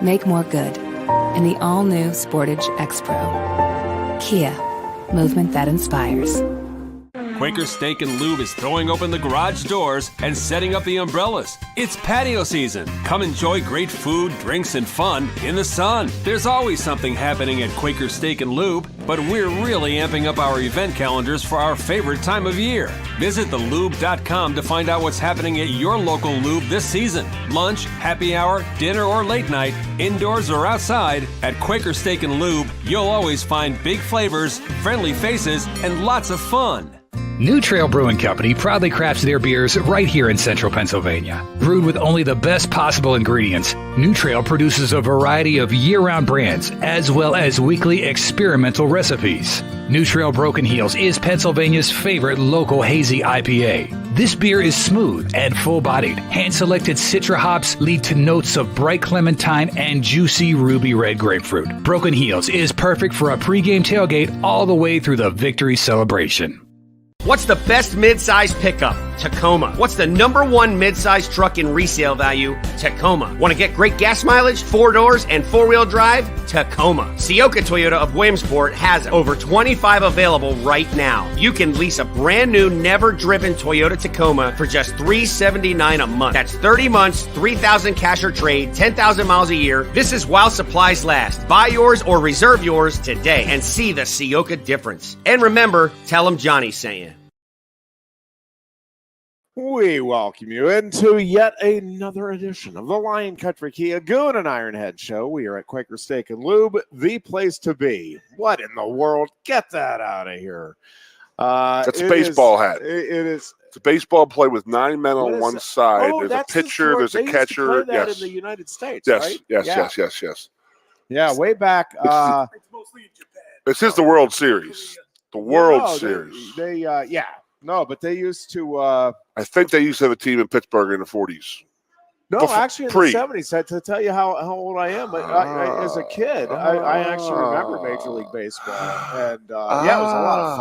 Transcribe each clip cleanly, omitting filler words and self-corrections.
Make more good in the all-new Sportage X-Pro. Kia, movement that inspires. Quaker Steak and Lube is throwing open the garage doors and setting up the umbrellas. It's patio season. Come enjoy great food, drinks, and fun in the sun. There's always something happening at Quaker Steak and Lube, but we're really amping up our event calendars for our favorite time of year. Visit thelube.com to find out what's happening at your local lube this season. Lunch, happy hour, dinner, or late night, indoors or outside, at Quaker Steak and Lube, you'll always find big flavors, friendly faces, and lots of fun. New Trail Brewing Company proudly crafts their beers right here in central Pennsylvania. Brewed with only the best possible ingredients, New Trail produces a variety of year-round brands as well as weekly experimental recipes. New Trail Broken Heels is Pennsylvania's favorite local hazy IPA. This beer is smooth and full-bodied. Hand-selected Citra hops lead to notes of bright clementine and juicy ruby red grapefruit. Broken Heels is perfect for a pregame tailgate all the way through the victory celebration. What's the best mid-size pickup? Tacoma. What's the #1 mid-size truck in resale value? Tacoma. Want to get great gas mileage, 4 doors, and 4-wheel drive? Tacoma. Sioka Toyota of Williamsport has over 25 available right now. You can lease a brand new, never-driven Toyota Tacoma for just $379 a month. That's 30 months, $3,000 cash or trade, 10,000 miles a year. This is while supplies last. Buy yours or reserve yours today and see the Sioka difference. And remember, tell them Johnny sent you. We welcome you into yet another edition of the Lion Country Kia Goon and Ironhead Show. We are at Quaker Steak and Lube, the place to be. What in the world? Get that out of here. That's a baseball hat. It is. It's a baseball play with 9 men on one side. Oh, there's a pitcher, there's a catcher. Used to play that in the United States, yes, right? yes. Yeah, way back. It's mostly in Japan. This is the World Series. The World Series. But they used to. I think they used to have a team in Pittsburgh in the 40s. No, actually in the 70s. To tell you how old I am, but as a kid, I actually remember Major League Baseball, and it was a lot of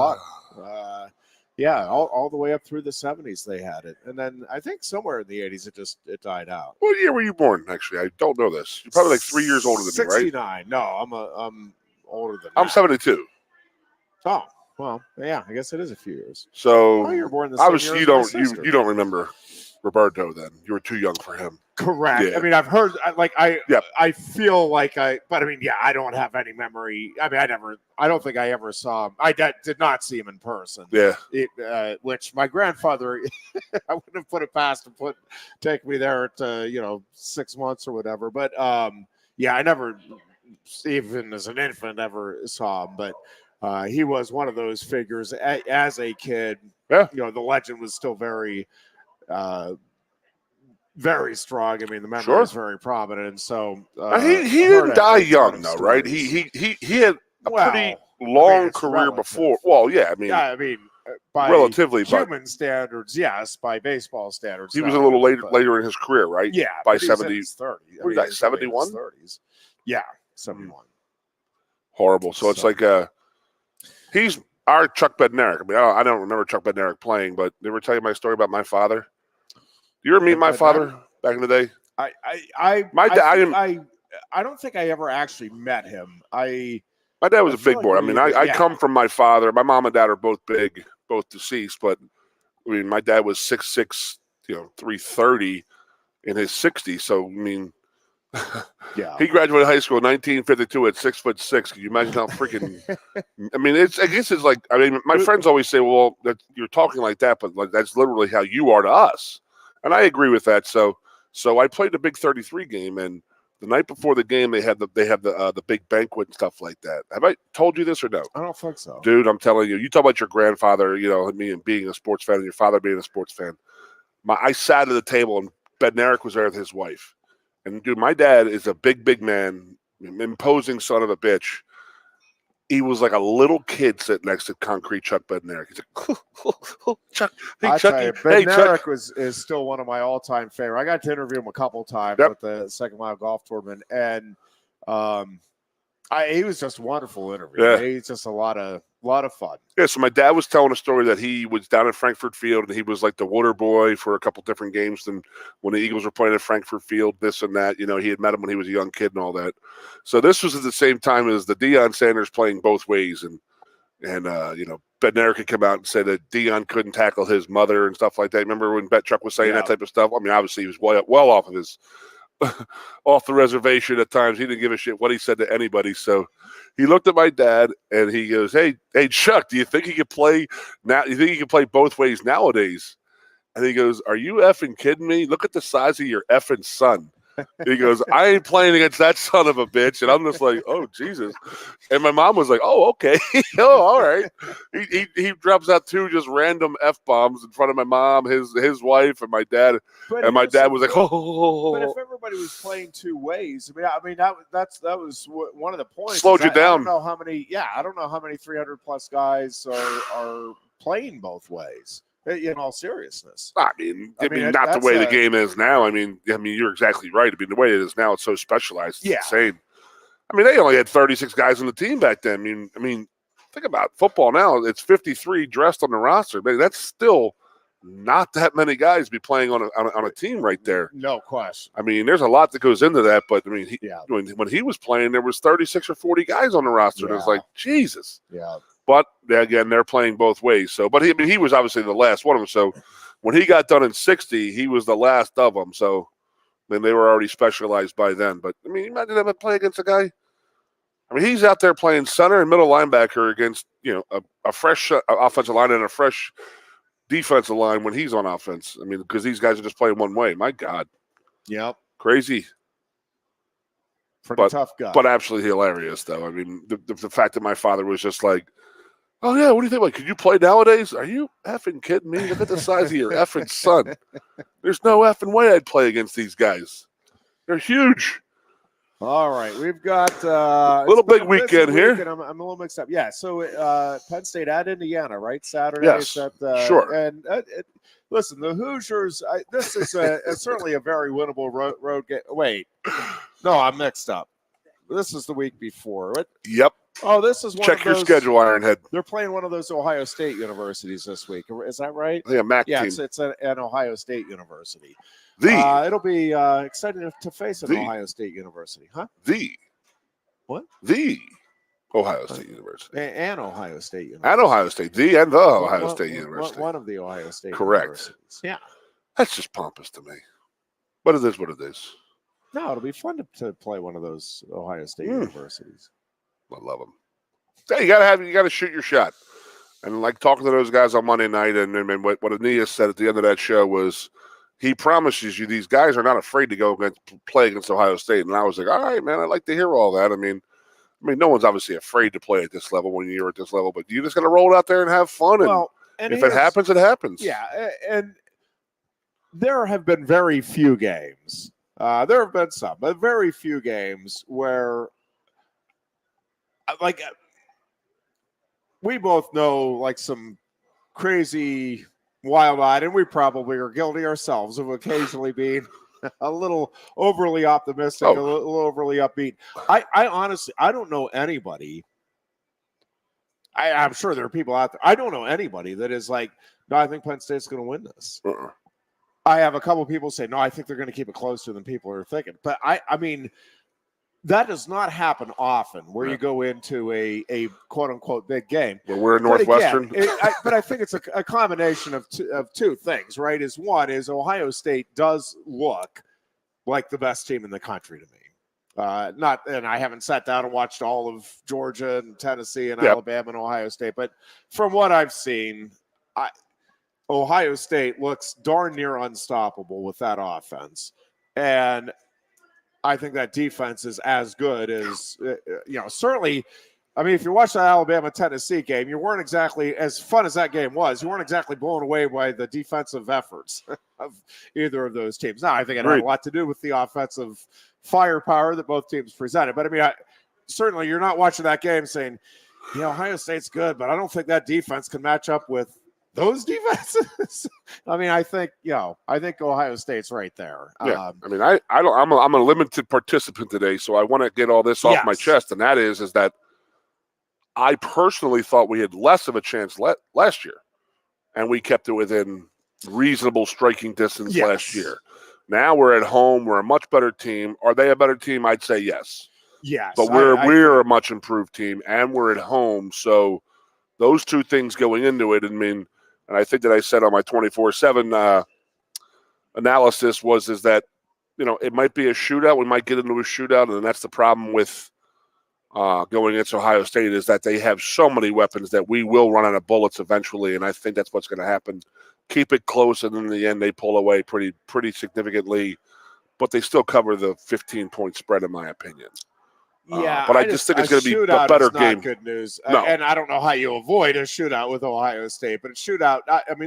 fun. All the way up through the 70s they had it, and then I think somewhere in the 80s it died out. What year were you born? Actually, I don't know this. You're probably like 3 years older than 69. me, right? 69. No, I'm older than. I'm 72. Oh. Well, yeah, I guess it is a few years. So you were born the same year as my sister. You don't remember Roberto then. You were too young for him. Correct. Yeah. I mean, I've heard I feel like I don't have any memory. I mean, I don't think I ever saw him. I did not see him in person. Yeah. Which my grandfather, I wouldn't have put it past him take me there at 6 months or whatever. But I never, even as an infant, ever saw him. But he was one of those figures as a kid. Yeah. The legend was still very, very strong. I mean, the memory is very prominent. And so he didn't die young, though, right? He had a pretty long career before. Well, yeah. I mean, by relatively human standards, yes. By baseball standards, he was a little later in his career, right? Yeah, by 70, 30. What was that? 71. 30s. Yeah, 71. Horrible. So it's like he's our Chuck Bednarik. I mean, I don't remember Chuck Bednarik playing, but did I ever tell you my story about my father? You ever meet my father back in the day? I don't think I ever actually met him. My dad was a big boy. I mean, I come from my father. My mom and dad are both big, both deceased. But I mean, my dad was 6'6", 330 in his 60s. So I mean, he graduated high school in 1952 at 6'6". Can you imagine how freaking? I mean, I guess it's like. I mean, my friends always say, "Well, you're talking like that, but like that's literally how you are to us." And I agree with that. So I played the big 33 game, and the night before the game, they had the big banquet and stuff like that. Have I told you this or no? I don't think so, dude. I'm telling you. You talk about your grandfather, me and being a sports fan, and your father being a sports fan. I sat at the table, and Bednarik was there with his wife. And dude, my dad is a big man, imposing son of a bitch. He was like a little kid sitting next to concrete Chuck Bednarik. He's like, Chuck, hey, Chucky. Bednarik is still one of my all-time favorite. I got to interview him a couple of times at the Second Mile Golf Tournament, and he was just a wonderful interview. Yeah. He's just a lot of A lot of fun. Yeah, so my dad was telling a story that he was down at Frankfurt Field, and he was like the water boy for a couple different games. And when the Eagles were playing at Frankfurt Field, this and that, he had met him when he was a young kid and all that. So this was at the same time as the Deion Sanders playing both ways. And Bednarik could come out and say that Deion couldn't tackle his mother and stuff like that. Remember when Chuck was saying that type of stuff? I mean, obviously he was well off of his off the reservation at times. He didn't give a shit what he said to anybody. So he looked at my dad and he goes, Hey, Chuck, do you think he could play now? You think he can play both ways nowadays? And he goes, Are you effing kidding me? Look at the size of your effing son. He goes, I ain't playing against that son of a bitch. And I'm just like, oh, Jesus. And my mom was like, oh, okay. Oh, all right. He drops out 2 just random F-bombs in front of my mom, his wife, and my dad. But and my dad was like, oh. But if everybody was playing 2 ways, I mean that was one of the points. Slowed you down. I don't know how many 300-plus guys are playing both ways. In all seriousness, I mean, not the way the game is now. I mean, you're exactly right. I mean, the way it is now, it's so specialized. It's insane. I mean, they only had 36 guys on the team back then. I mean, think about football now. It's 53 dressed on the roster. Man, that's still not that many guys be playing on a team right there. No question. I mean, there's a lot that goes into that. But I mean, when he was playing, there was 36 or 40 guys on the roster. And it's like, Jesus. Yeah. But again, they're playing both ways. So, but he was obviously the last one of them. So, when he got done in 60, he was the last of them. So, then they were already specialized by then. But I mean, imagine having to play against a guy. I mean, he's out there playing center and middle linebacker against a fresh offensive line and a fresh defensive line when he's on offense. I mean, because these guys are just playing one way. My God. Yep. Crazy. Pretty tough guy. But absolutely hilarious, though. I mean, the fact that my father was just like, oh, yeah, what do you think? Like, could you play nowadays? Are you effing kidding me? Look at the size of your effing son. There's no effing way I'd play against these guys. They're huge. All right, we've got a little big weekend here. I'm a little mixed up. Yeah, so Penn State at Indiana, right? Saturday. Yes, sure. And listen, the Hoosiers, this is certainly a very winnable road game. Wait, no, I'm mixed up. This is the week before. What? Yep. Oh, this is one Check of your those, schedule, Ironhead. They're playing one of those Ohio State universities this week. Is that right? Yeah, MAC team. It's an Ohio State university. It'll be exciting to face an Ohio State university, huh? The Ohio State University. And Ohio State University. And Ohio State. The Ohio State University. One of the Ohio State Correct. universities. Yeah. That's just pompous to me. But it is what it is. No, it'll be fun to play one of those Ohio State universities. I love them. Yeah, you gotta shoot your shot. And like talking to those guys on Monday night, and what Aeneas said at the end of that show was, he promises you these guys are not afraid to play against Ohio State. And I was like, all right, man, I'd like to hear all that. I mean, no one's obviously afraid to play at this level when you're at this level, but you're just gonna roll it out there and have fun. And if it happens, it happens. Yeah, and there have been very few games. There have been some, but very few games where, like, we both know, like, some crazy, wild-eyed, and we probably are guilty ourselves of occasionally being a little overly optimistic, a little overly upbeat. I honestly, I don't know anybody. I'm sure there are people out there. I don't know anybody that is like, no, I think Penn State's going to win this. I have a couple of people say, no, I think they're going to keep it closer than people are thinking. But I mean, that does not happen often where you go into a quote unquote big game. Well, we're in Northwestern. But I think it's a combination of two things, right? One is Ohio State does look like the best team in the country to me. And I haven't sat down and watched all of Georgia and Tennessee and Alabama and Ohio State, but from what I've seen, Ohio State looks darn near unstoppable with that offense. And I think that defense is as good as, certainly, I mean, if you watch that Alabama-Tennessee game, you weren't exactly, as fun as that game was, you weren't exactly blown away by the defensive efforts of either of those teams. Now, I think it had a lot to do with the offensive firepower that both teams presented. But, I mean, certainly you're not watching that game saying, Ohio State's good, but I don't think that defense can match up with those defenses. I mean, I think Ohio State's right there. Yeah. I'm a limited participant today, so I want to get all this off my chest, and that is that I personally thought we had less of a chance last year, and we kept it within reasonable striking distance last year. Now we're at home. We're a much better team. Are they a better team? I'd say yes. Yes. But we're a much improved team, and we're at home. So those two things going into it, and I think that I said on my 24/7 analysis is that, it might be a shootout. We might get into a shootout, and that's the problem with going against Ohio State is that they have so many weapons that we will run out of bullets eventually, and I think that's what's going to happen. Keep it close, and in the end, they pull away pretty significantly, but they still cover the 15-point spread, in my opinion. Yeah, but I just think it's going to be a better game. Good news, No. And I don't know how you avoid a shootout with Ohio State, but a shootout.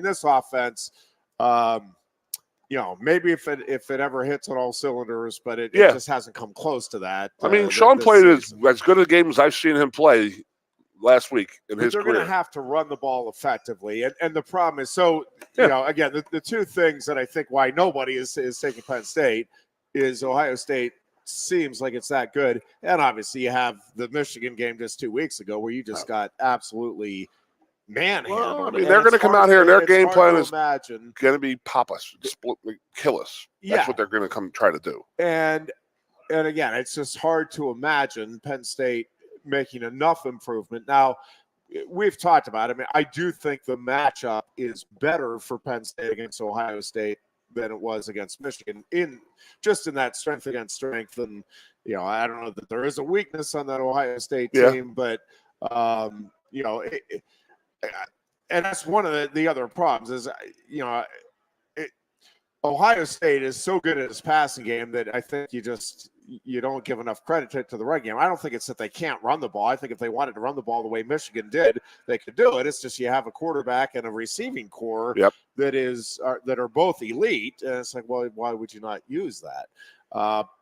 This offense. Maybe if it ever hits on all cylinders, but it just hasn't come close to that. Sean played as good a game as I've seen him play last week in his career. They're going to have to run the ball effectively, and the problem is, again, the two things that I think why nobody is taking Penn State is Ohio State seems like it's that good, and obviously you have the Michigan game just 2 weeks ago where you just got absolutely manhandled. They're going to come out here and their game plan is going to be pop us, kill us. That's what they're going to come try to do. And again, it's just hard to imagine Penn State making enough improvement. Now, we've talked about it. I do think the matchup is better for Penn State against Ohio State than it was against Michigan in that strength against strength. And, I don't know that there is a weakness on that Ohio State team, but, and that's one of the other problems is, Ohio State is so good at its passing game that I think you don't give enough credit to the run game. I don't think it's that they can't run the ball. I think if they wanted to run the ball the way Michigan did, they could do it. It's just you have a quarterback and a receiving core that are both elite. And it's like, well, why would you not use that?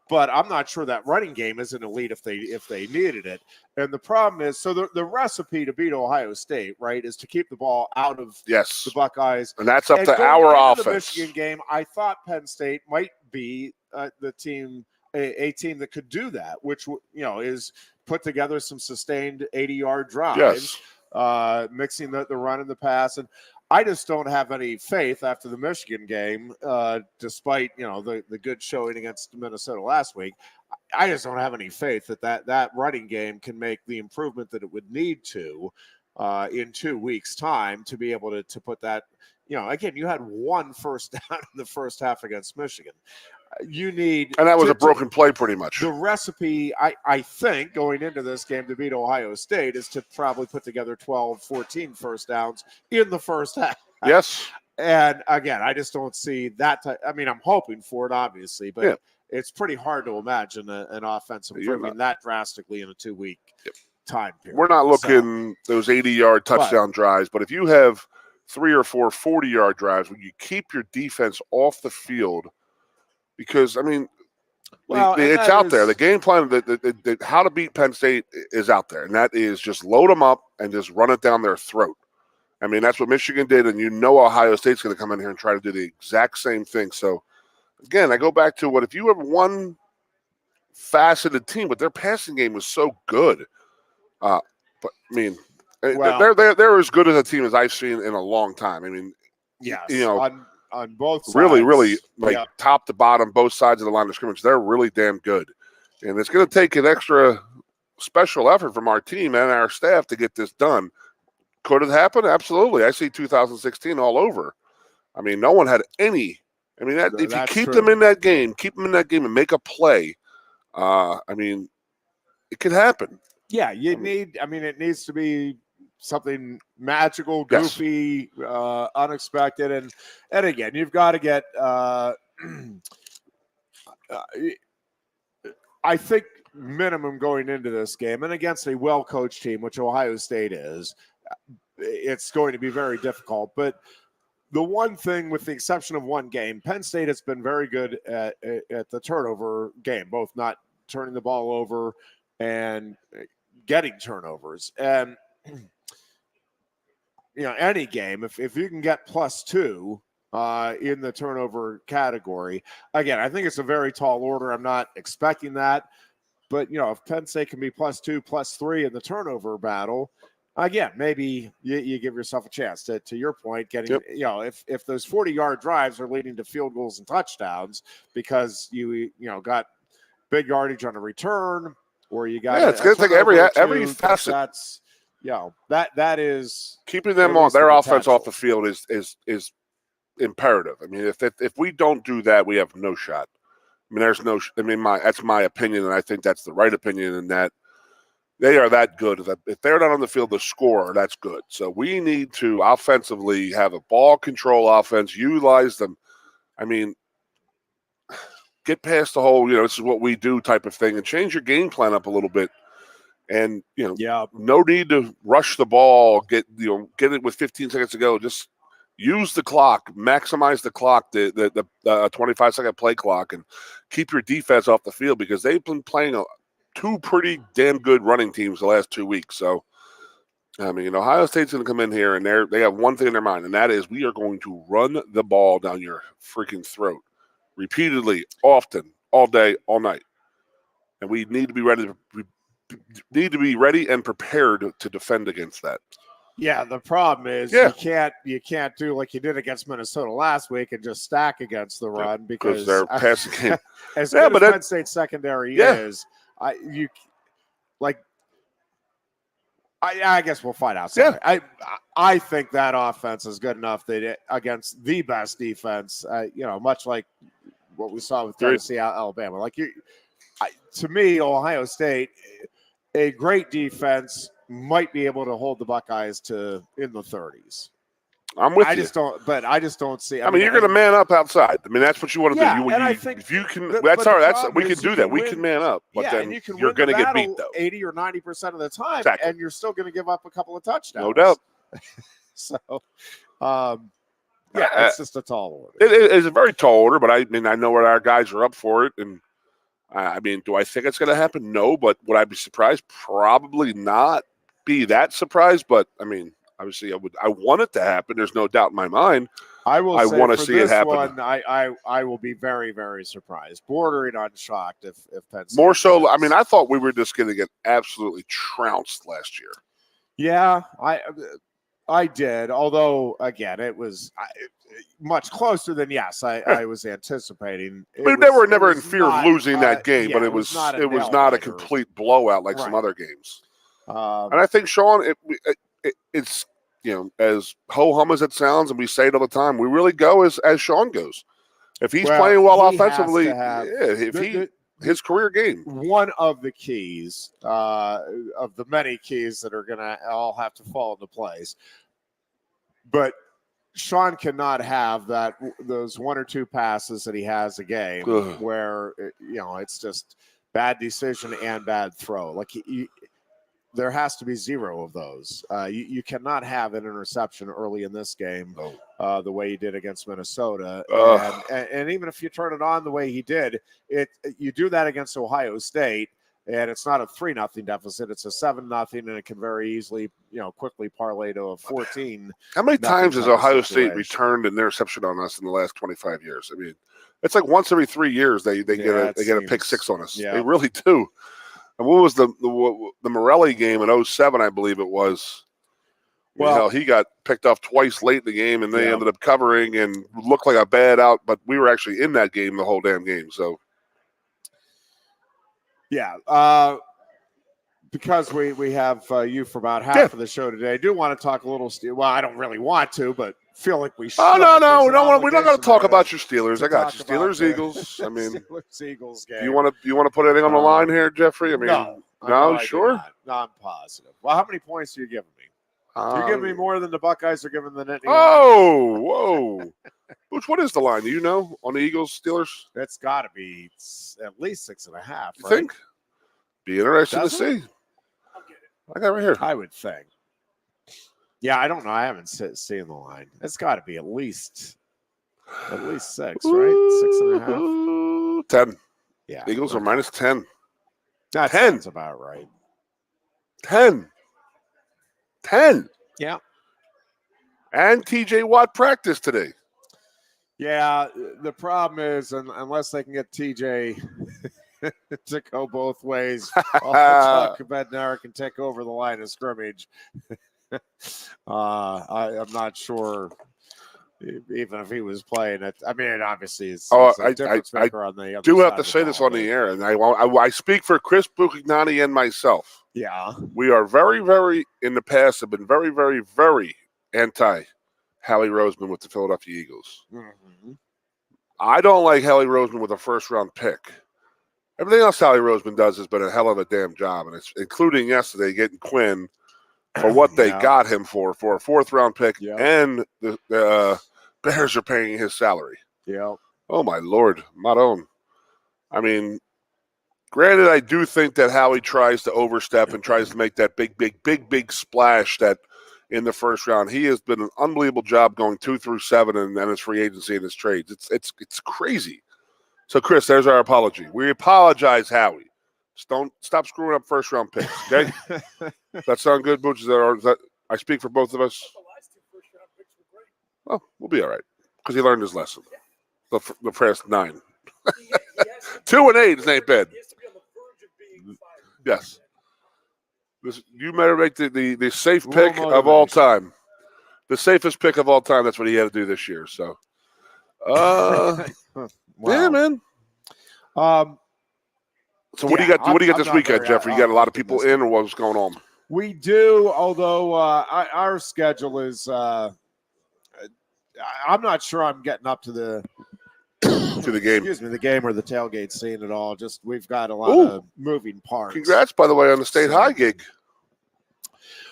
But I'm not sure that running game isn't elite if they needed it. And the problem is, so the recipe to beat Ohio State, right, is to keep the ball out of the Buckeyes. And that's up to our offense. The Michigan game, I thought Penn State might be the team, a team that could do that, which, is put together some sustained 80-yard drives, mixing the run and the pass. And I just don't have any faith after the Michigan game, despite, the good showing against Minnesota last week. I just don't have any faith that running game can make the improvement that it would need to in 2 weeks' time to be able to put that, again, you had one first down in the first half against Michigan. You need, and that was a broken play pretty much. The recipe, I think, going into this game to beat Ohio State is to probably put together 12, 14 first downs in the first half. Yes. And again, I just don't see that. I'm hoping for it, obviously, but it's pretty hard to imagine an offense improving that drastically in a 2 week time period. We're not looking those 80-yard touchdown drives, but if you have 3 or 4 40-yard drives where you keep your defense off the field, because it's out there. The game plan, how to beat Penn State is out there, and that is just load them up and just run it down their throat. That's what Michigan did, and Ohio State's going to come in here and try to do the exact same thing. So, again, I go back to if you have one faceted team, but their passing game was so good. They're as good as a team as I've seen in a long time. On both sides. Really, top to bottom, both sides of the line of scrimmage, they're really damn good. And it's going to take an extra special effort from our team and our staff to get this done. Could it happen? Absolutely. I see 2016 all over. No one had any. If you keep them in that game, and make a play, it could happen. Yeah, it needs to be something magical, goofy, unexpected, and again, you've got to get. I think minimum going into this game, and against a well-coached team, which Ohio State is, it's going to be very difficult. But the one thing, with the exception of one game, Penn State has been very good at the turnover game, both not turning the ball over and getting turnovers, and. Any game, if you can get +2 in the turnover category, again, I think it's a very tall order. I'm not expecting that. But, if Penn State can be +2, +3 in the turnover battle, again, maybe you give yourself a chance to your point, getting, if those 40-yard drives are leading to field goals and touchdowns because you got big yardage on a return, or you got it's going to take every facet. That's that is keeping them on their offense off the field is imperative. I mean, if we don't do that, we have no shot. I mean, that's my opinion, and I think that's the right opinion in that they are that good. If they're not on the field to score, that's good. So we need to offensively have a ball control offense, utilize them. I mean, get past the whole, this is what we do type of thing, and change your game plan up a little bit. And, no need to rush the ball, get it with 15 seconds to go. Just use the clock, maximize the clock, the 25-second play clock, and keep your defense off the field because they've been playing two pretty damn good running teams the last 2 weeks. So, I mean, Ohio State's going to come in here, and they have one thing in their mind, and that is we are going to run the ball down your freaking throat repeatedly, often, all day, all night. And we need to be ready and prepared to defend against that. Yeah, the problem is you can't do like you did against Minnesota last week and just stack against the run because their passing game. As good as Penn State secondary is, I guess we'll find out. Yeah. I think that offense is good enough that against the best defense, much like what we saw with Tennessee, Alabama. To me, Ohio State, a great defense might be able to hold the Buckeyes in the 30s. I'm with you. I just don't see. I mean, you're going to man up outside. I mean, that's what you want to do. I think if you can, that's all right. We can do that. We can man up, but then you're going to get beat though 80 or 90% of the time, and you're still going to give up a couple of touchdowns. No doubt. So, it's just a tall order. It is a very tall order, but I know where our guys are up for it, and I mean, do I think it's going to happen? No, but would I be surprised? Probably not. Be that surprised, but I mean, obviously, I want it to happen. There's no doubt in my mind. I want to see it happen. I will be very, very surprised, bordering on shocked if Penn State more so. I mean, I thought we were just going to get absolutely trounced last year. Yeah, I did. Although again, it was much closer than I was anticipating. They were never in fear of losing that game, but it was not a complete blowout like some other games. And I think, Sean, it's as ho-hum as it sounds, and we say it all the time, we really go as Sean goes. If he's playing well offensively, his career game. One of the keys, of the many keys that are going to all have to fall into place. But Sean cannot have those one or two passes that he has a game where, it's just bad decision and bad throw. There has to be zero of those. You cannot have an interception early in this game the way he did against Minnesota. And even if you turn it on the way he did, you do that against Ohio State, and it's not a 3-0 deficit. It's a 7-0, and it can very easily, quickly parlay to a 14. How many times has Ohio State returned an interception on us in the last 25 years? I mean, it's like once every 3 years they get a pick six on us. Yeah. They really do. And what was the Morelli game in 07, I believe it was? Well, he got picked off twice late in the game, and they ended up covering and looked like a bad out, but we were actually in that game the whole damn game. So, because we have you for about half of the show today, I do want to talk a little. Well, I don't really want to, but feel like we should. Oh, no. We're not going to talk about your Steelers. I got you. Steelers, Eagles. I mean, Steelers, Eagles game. You want to put anything on the line here, Jeffrey? I mean, no, sure. No, I'm positive. Well, how many points are you giving me? You're giving me more than the Buckeyes are giving the Nittany Lions. Oh, whoa. What is the line? Do you know on the Eagles, Steelers? It's got to be at least 6.5. You think? Be interesting to see. I'll get it. I got it right here. I would think. Yeah, I don't know. I haven't seen the line. It's got to be at least 6, right? 6.5. 10. Yeah. Eagles are minus 10. That 10. sounds about right. 10. Yeah. And TJ Watt practiced today. Yeah, the problem is, unless they can get TJ to go both ways. Chuck Bednarik can take over the line of scrimmage. I'm not sure. Even if he was playing it, I mean, obviously, it's a difference maker on the other do side have to say this on the air, and I speak for Chris Buchignani and myself. Yeah, we are very, very in the past have been very, very, very anti Howie Roseman with the Philadelphia Eagles. Mm-hmm. I don't like Howie Roseman with a first-round pick. Everything else Howie Roseman does has been a hell of a damn job, and it's including yesterday getting Quinn for what they got him for a fourth-round pick, and the Bears are paying his salary. Yeah. Oh, my Lord. Madone. I mean, granted, I do think that Howie tries to overstep and tries to make that big splash that in the first round. He has been an unbelievable job going 2 through 7 and his free agency and his trades. It's crazy. So, Chris, there's our apology. We apologize, Howie. Just don't stop screwing up first-round picks, okay? That sound good, Butch? Is that I speak for both of us? Oh, we'll be all right because he learned his lesson. The first 9. 2-8 ain't bad. Yes. You better make the safe pick of all time. The safest pick of all time. That's what he had to do this year. So, wow. Yeah, man. So what do you got? What do you got this weekend, Jeffrey? You got a lot of people in, or what's going on? We do, although our schedule is. I'm not sure I'm getting up to the game. Excuse me, the game or the tailgate scene at all. Just we've got a lot of moving parts. Congrats, by the way, on the State High gig.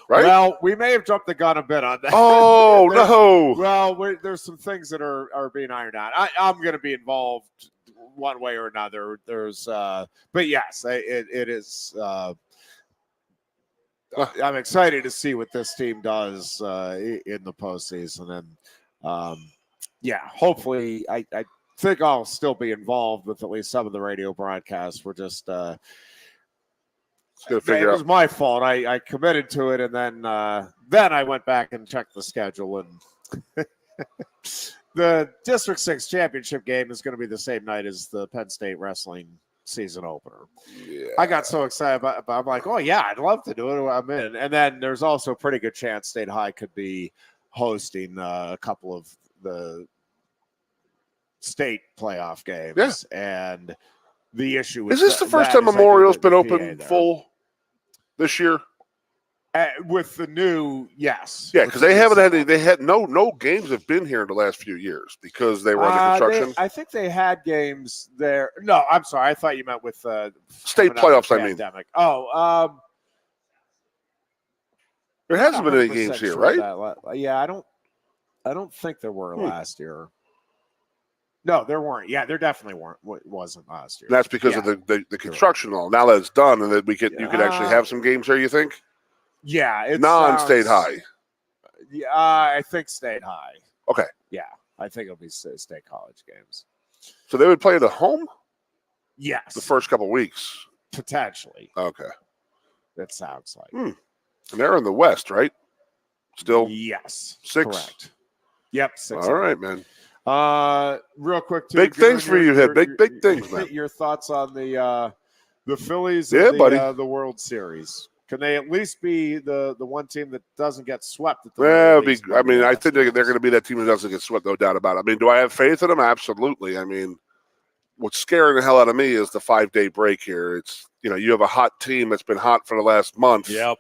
Right? Well, we may have jumped the gun a bit on that. Oh no! Well, there's some things that are being ironed out. I'm going to be involved one way or another. There's, but yes, it is. I'm excited to see what this team does in the postseason, and hopefully, I think I'll still be involved with at least some of the radio broadcasts. We're just. It was my fault. I committed to it, and then I went back and checked the schedule, and the District 6 championship game is going to be the same night as the Penn State wrestling season opener. Yeah. I got so excited about I'm like, oh yeah, I'd love to do it. I'm in. And then there's also a pretty good chance State High could be hosting a couple of the state playoff games. Yeah. And the issue is this the first time Memorial's been open full this year? With the new, yes. Yeah, because they had no games have been here in the last few years because they were under construction. I think they had games there. No, I'm sorry. I thought you meant with state playoffs, I mean. Oh, there hasn't been any games here, right? Yeah, I don't think there were last year. No, there weren't. Yeah, there definitely wasn't last year. And that's because of the construction and all. Now that it's done, and that you could actually have some games there, you think? Yeah, it's non-state high. Yeah, I think state high. Okay. Yeah, I think it'll be state college games. So they would play at home? Yes. The first couple weeks? Potentially. Okay. That sounds like. And they're in the West, right? Still? Yes. 6? Correct. Yep, 6. All right, man. Real quick, too. Big things for you, Head. Big things, man. Your thoughts on the Phillies and the World Series? Can they at least be the one team that doesn't get swept? I think they're going to be that team that doesn't get swept, no doubt about it. I mean, do I have faith in them? Absolutely. I mean, what's scaring the hell out of me is the 5-day break here. It's, you have a hot team that's been hot for the last month. Yep.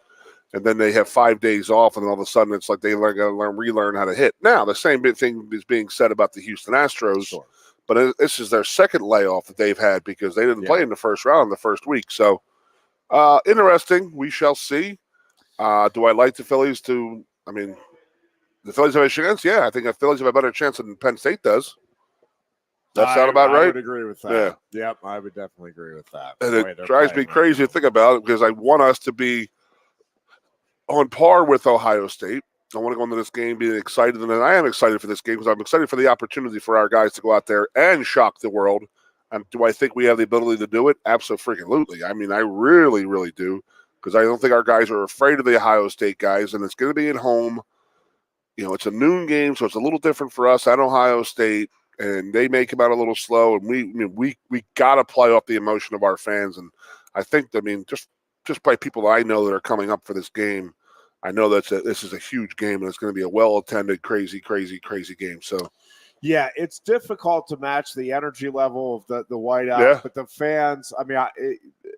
And then they have 5 days off, and all of a sudden it's like they got to relearn how to hit. Now, the same thing is being said about the Houston Astros, sure. But this is their second layoff that they've had because they didn't play in the first round the first week. So, interesting. We shall see. Do I like the Phillies the Phillies have a chance? Yeah, I think the Phillies have a better chance than Penn State does. That sound about right? I would agree with that. Yeah. Yep, I would definitely agree with that. And it drives me crazy to think about it because I want us to be on par with Ohio State. I want to go into this game being excited, and I am excited for this game because I'm excited for the opportunity for our guys to go out there and shock the world. And do I think we have the ability to do it? Absolutely. I mean, I really, really do because I don't think our guys are afraid of the Ohio State guys, and it's going to be at home. It's a noon game, so it's a little different for us at Ohio State. and they may come out a little slow, and we got to play off the emotion of our fans. And I think, just by people that I know that are coming up for this game, I know this is a huge game, and it's going to be a well-attended, crazy, crazy, crazy game. So, yeah, it's difficult to match the energy level of the whiteout, but the fans, I mean,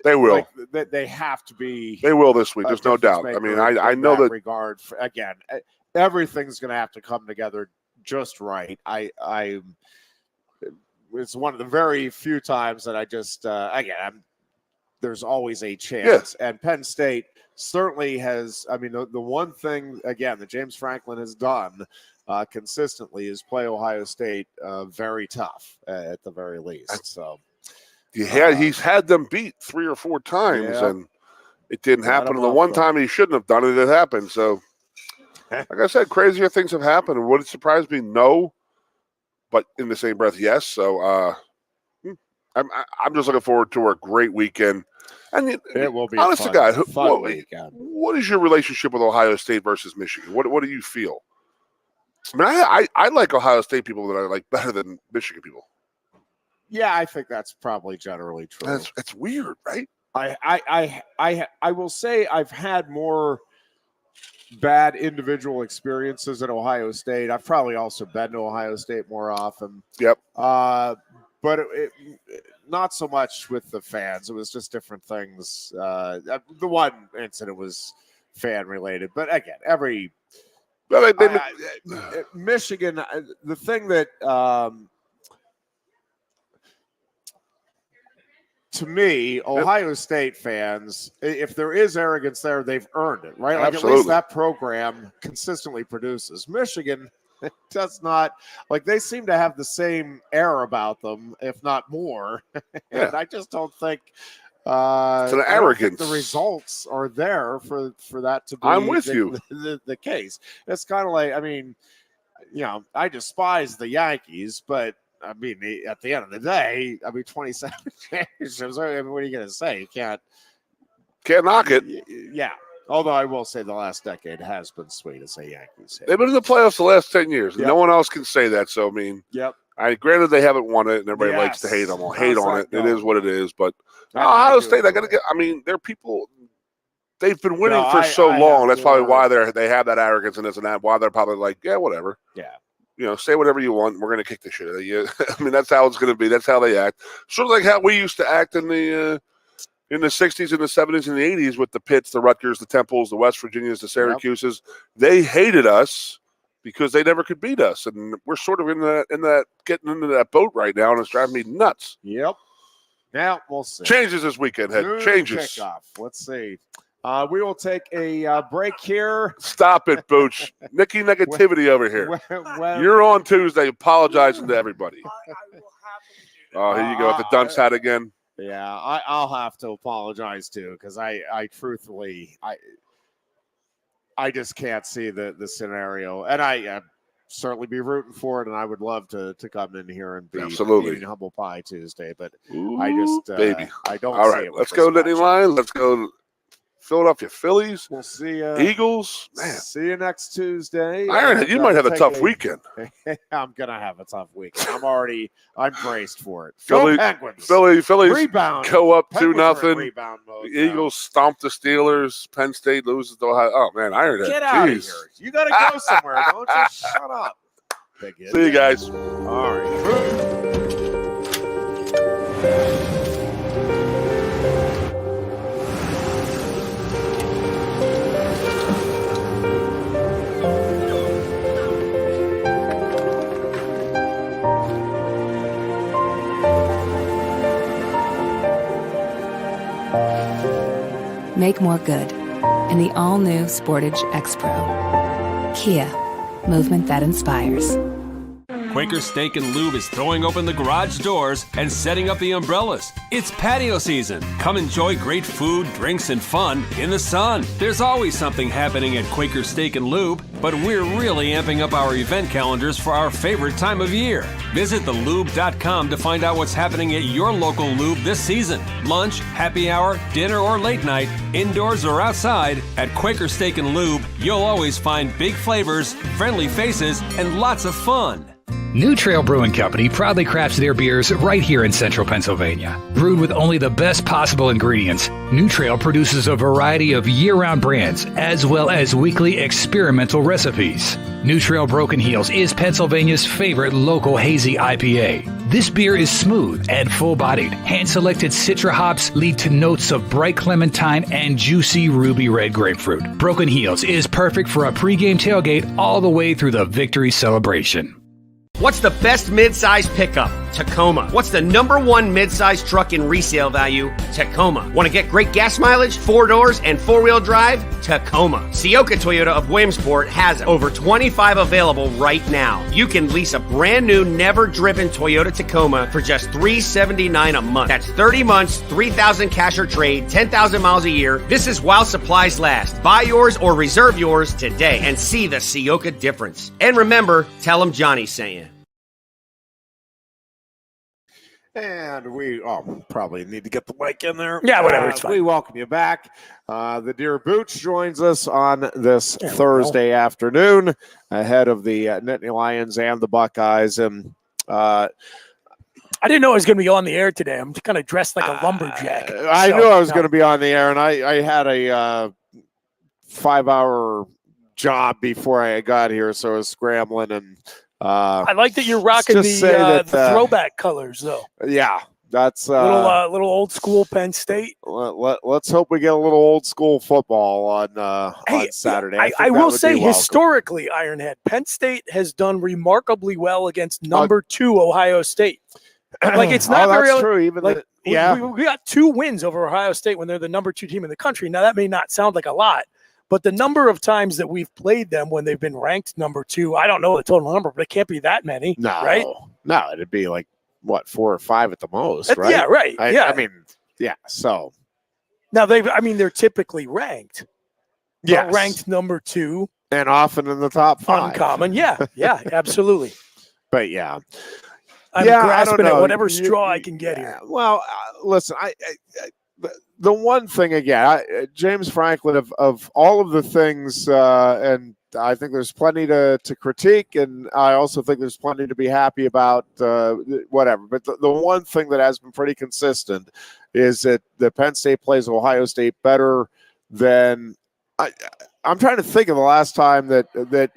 they will. Like, they have to be. They will this week. There's no doubt. I mean, I know that regard. Again, everything's going to have to come together just right. It's one of the very few times that I just there's always a chance, and Penn State certainly has. I mean, the one thing again that James Franklin has done consistently is play Ohio State very tough at the very least. So he's had them beat 3 or 4 times, and it didn't happen. And the one time he shouldn't have done it, it happened. So, like I said, crazier things have happened. And would it surprise me? No, but in the same breath, yes. So I'm just looking forward to a great weekend. And it will be honest fun, to God, fun weekend. What is your relationship with Ohio State versus Michigan? What do you feel? I mean, I like Ohio State people that I like better than Michigan people. Yeah, I think that's probably generally true. It's weird, right? I will say I've had more bad individual experiences at Ohio State. I've probably also been to Ohio State more often. Yep. But it not so much with the fans. It was just different things. The one incident was fan related, but again, Michigan. The thing that to me, Ohio State fans, if there is arrogance there, they've earned it, right? Like Absolutely. At least that program consistently produces. Michigan does not, like they seem to have the same air about them, if not more. And I just don't think it's an arrogance. The results are there for that to be I'm with you. The case. It's kind of like, I mean, I despise the Yankees, but I mean, at the end of the day, 27 championships. I mean, what are you going to say? You can't knock it. Yeah. Although I will say the last decade has been sweet as a Yankees hit. They've been in the playoffs the last 10 years. Yep. No one else can say that. So, I mean, granted they haven't won it, and everybody likes to hate them. I'll hate on it. It is what it is. But Ohio State, they're people. They've been winning for so long. That's probably why they have that arrogance and this and that. Why they're probably like, yeah, whatever. Yeah. Say whatever you want. We're going to kick the shit out of you. I mean, that's how it's going to be. That's how they act. Sort of like how we used to act in the 60s and the 70s and the 80s with the Pitts, the Rutgers, the Temples, the West Virginias, the Syracuses. They hated us because they never could beat us. And we're sort of in that getting into that boat right now, and it's driving me nuts. Yep. Now we'll see. Changes this weekend, Head. Changes. Kickoff. Let's see. We will take a break here. Stop it, Booch. Nicky negativity over here. You're on Tuesday apologizing to everybody. Oh, here you go with the dunce hat again. Yeah, I'll have to apologize too, because I truthfully I just can't see the scenario, and I certainly be rooting for it, and I would love to come in here and be eating humble pie Tuesday, but I just baby. I don't. All see right, it let's go Nittany Lions. Let's go Philadelphia Phillies. We'll see Eagles. Man. See you next Tuesday. Ironhead, you might have a tough weekend. I'm gonna have a tough weekend. I'm braced for it. Philly, go Penguins. Phillies Rebound. go up Penguins 2-0. Rebound mode The Eagles stomp the Steelers. Penn State loses to Ohio. Oh man, Ironhead. Get out of here. You gotta go somewhere. Don't just shut up. See you guys. All right. Make more good in the all-new Sportage X-Pro. Kia, movement that inspires. Quaker Steak and Lube is throwing open the garage doors and setting up the umbrellas. It's patio season. Come enjoy great food, drinks, and fun in the sun. There's always something happening at Quaker Steak and Lube, but we're really amping up our event calendars for our favorite time of year. Visit thelube.com to find out what's happening at your local lube this season. Lunch, happy hour, dinner, or late night, indoors or outside, at Quaker Steak and Lube, you'll always find big flavors, friendly faces, and lots of fun. New Trail Brewing Company proudly crafts their beers right here in central Pennsylvania. Brewed with only the best possible ingredients, New Trail produces a variety of year-round brands as well as weekly experimental recipes. New Trail Broken Heels is Pennsylvania's favorite local hazy IPA. This beer is smooth and full-bodied. Hand-selected Citra hops lead to notes of bright clementine and juicy ruby red grapefruit. Broken Heels is perfect for a pregame tailgate all the way through the victory celebration. What's the best midsize pickup? Tacoma. What's the #1 midsize truck in resale value? Tacoma. Want to get great gas mileage, 4 doors, and 4-wheel drive? Tacoma. Sioka Toyota of Williamsport has over 25 available right now. You can lease a brand new, never driven Toyota Tacoma for just $379 a month. That's 30 months, 3,000 cash or trade, 10,000 miles a year. This is while supplies last. Buy yours or reserve yours today and see the Sioka difference. And remember, tell them Johnny sent you. And we probably need to get the mic in there. Yeah, whatever. It's fine. We welcome you back. The Dear Booch joins us on this Thursday afternoon ahead of the Nittany Lions and the Buckeyes. And I didn't know I was going to be on the air today. I'm kind of dressed like a lumberjack. I knew I was going to be on the air, and I had a 5-hour job before I got here, so I was scrambling and. I like that you're rocking the throwback colors, though. Yeah, that's little old school Penn State. Let's hope we get a little old school football on Saturday. I will say, historically, Ironhead, Penn State has done remarkably well against number 2 Ohio State. Like it's not that's true. Even like we got 2 wins over Ohio State when they're the number 2 team in the country. Now that may not sound like a lot. But the number of times that we've played them when they've been ranked number 2, I don't know the total number, but it can't be that many. No, right? No, it'd be like, 4 or 5 at the most, right? Yeah, right. I mean, yeah, so. Now, they're typically ranked. Yeah. Ranked number 2. And often in the top 5. Uncommon, yeah, absolutely. But, yeah. I'm grasping at whatever straw I can get here. Well, listen, the one thing again, James Franklin, of all of the things, and I think there's plenty to critique, and I also think there's plenty to be happy about, whatever. But the one thing that has been pretty consistent is that the Penn State plays Ohio State better than I'm trying to think of the last time that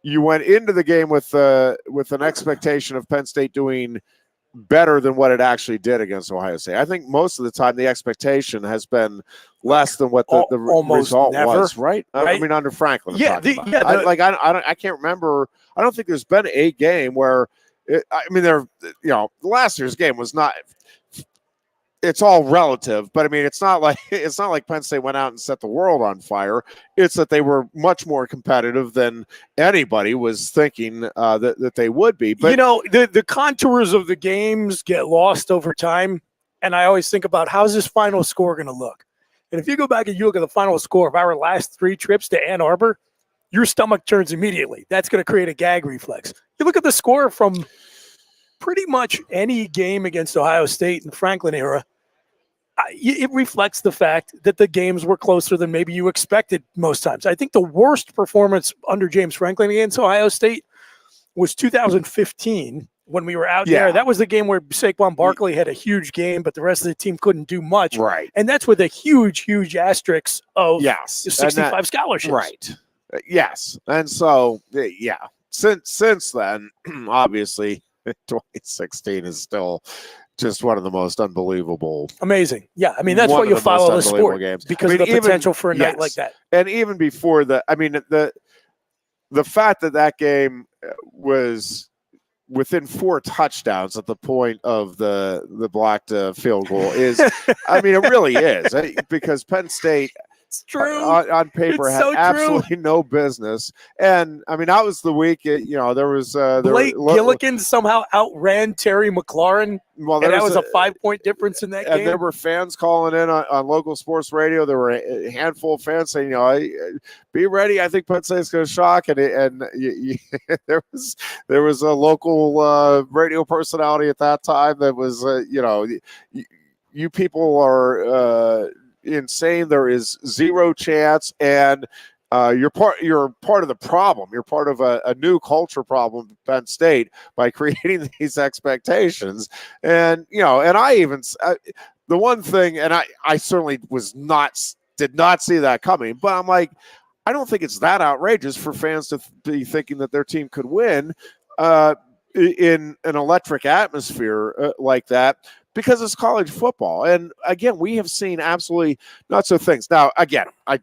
you went into the game with an expectation of Penn State doing better than what it actually did against Ohio State. I think most of the time the expectation has been less than what the result was, right? I mean, under Franklin. I can't remember. I don't think there's been a game where last year's game was not. It's all relative, but I mean, it's not like Penn State went out and set the world on fire. It's that they were much more competitive than anybody was thinking that they would be. But the contours of the games get lost over time, and I always think about how's this final score going to look. And if you go back and you look at the final score of our last 3 trips to Ann Arbor, your stomach turns immediately. That's going to create a gag reflex. You look at the score from pretty much any game against Ohio State in the Franklin era, it reflects the fact that the games were closer than maybe you expected most times. I think the worst performance under James Franklin against Ohio State was 2015 when we were out there. That was the game where Saquon Barkley had a huge game, but the rest of the team couldn't do much. Right. And that's with a huge, huge asterisk of 65 scholarships. Right. Yes. And so, since then, obviously, 2016 is still just one of the most unbelievable. Amazing. Yeah. I mean, that's why you follow the sport games. Because of the potential for a night like that. And even before that, I mean, the fact that game was within 4 touchdowns at the point of the blocked field goal is, I mean, it really is, because Penn State, it's true. On paper, had absolutely no business. And I mean, that was the week. There was Blake Gillikin somehow outran Terry McLaurin. Well, and that was a 5-point difference in that game. And there were fans calling in on local sports radio. There were a handful of fans saying, be ready. I think Penn State's going to shock. And there was a local radio personality at that time that was, you people are insane. There is zero chance. And you're part of the problem. You're part of a new culture problem at Penn State by creating these expectations. And and I even the one thing, and I certainly did not see that coming, but I'm like, I don't think it's that outrageous for fans to be thinking that their team could win in an electric atmosphere like that, because it's college football. And again, we have seen absolutely not so things. Now, again, I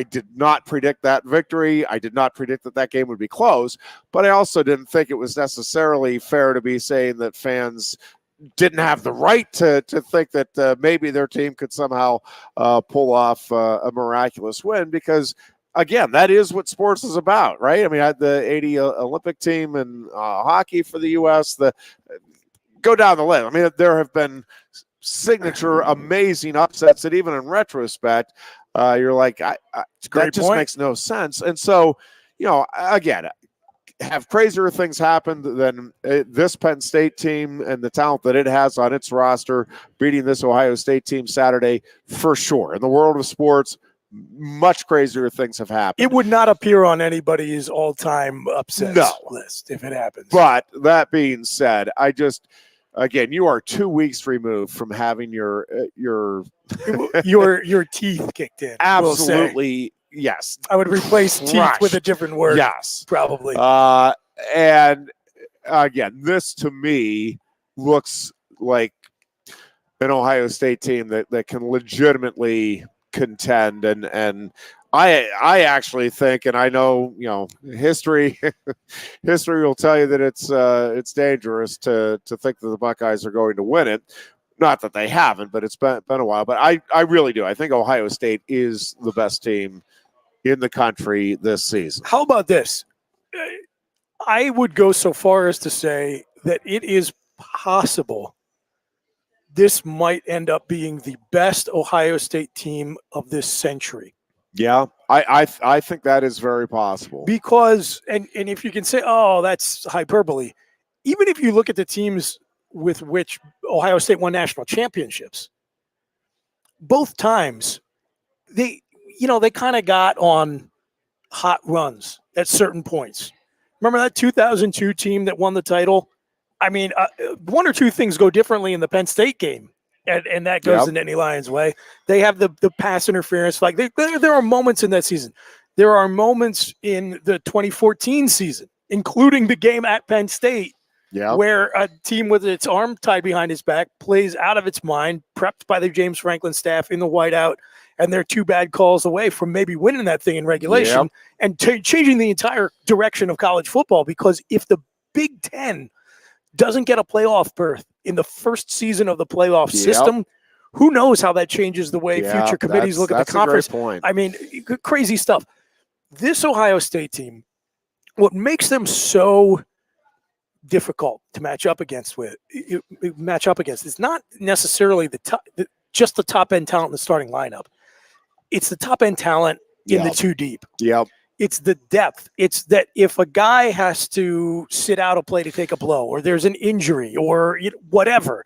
did not predict that victory. I did not predict that game would be close, but I also didn't think it was necessarily fair to be saying that fans didn't have the right to think that maybe their team could somehow pull off a miraculous win, because again, that is what sports is about, right? I mean, I had the 80 Olympic team in hockey for the U.S. Go down the list. I mean, there have been signature amazing upsets that even in retrospect, you're like, that just makes no sense. And so, again, have crazier things happened than this Penn State team and the talent that it has on its roster beating this Ohio State team Saturday, for sure. In the world of sports, much crazier things have happened. It would not appear on anybody's all-time upset list if it happens. But that being said, again, you are 2 weeks removed from having your teeth kicked in. Absolutely. Yes. I would replace teeth with a different word. Yes. Probably. And again, this to me looks like an Ohio State team that can legitimately contend. And I actually think, and I know, history will tell you that it's dangerous to think that the Buckeyes are going to win it. Not that they haven't, but it's been a while. But I really do. I think Ohio State is the best team in the country this season. How about this? I would go so far as to say that it is possible this might end up being the best Ohio State team of this century. Yeah, I think that is very possible. Because, and if you can say, oh, that's hyperbole, even if you look at the teams with which Ohio State won national championships, both times they kind of got on hot runs at certain points. Remember that 2002 team that won the title? I mean, one or two things go differently in the Penn State game, and that goes the Nittany Lions' way. They have the pass interference. Like there are moments in that season. There are moments in the 2014 season, including the game at Penn State, where a team with its arm tied behind its back plays out of its mind, prepped by the James Franklin staff in the whiteout, and they're 2 bad calls away from maybe winning that thing in regulation and changing the entire direction of college football. Because if the Big Ten doesn't get a playoff berth in the first season of the playoff system, who knows how that changes the way future committees look at the conference. A great point. I mean, crazy stuff. This Ohio State team, what makes them so difficult to match up against is not necessarily just the top end talent in the starting lineup. It's the top end talent in the 2 deep. Yep. It's the depth. It's that if a guy has to sit out a play to take a blow, or there's an injury, or whatever,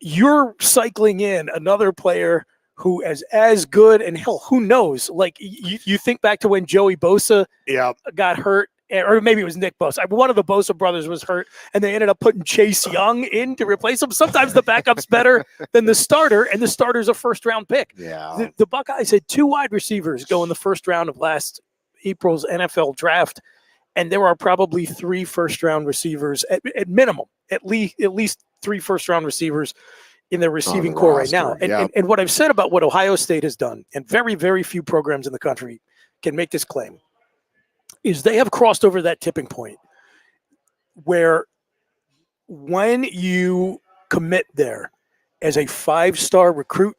you're cycling in another player who is as good, and hell, who knows? Like you think back to when Joey Bosa got hurt, or maybe it was Nick Bosa. One of the Bosa brothers was hurt, and they ended up putting Chase Young in to replace him. Sometimes the backup's better than the starter, and the starter's a first-round pick. Yeah. The Buckeyes had 2 wide receivers go in the first round of last April's NFL draft, and there are probably 3 first-round receivers at minimum, at least 3 first-round receivers in their receiving core right now. And what I've said about what Ohio State has done, and very, very few programs in the country can make this claim, is they have crossed over that tipping point where when you commit there as a 5-star recruit,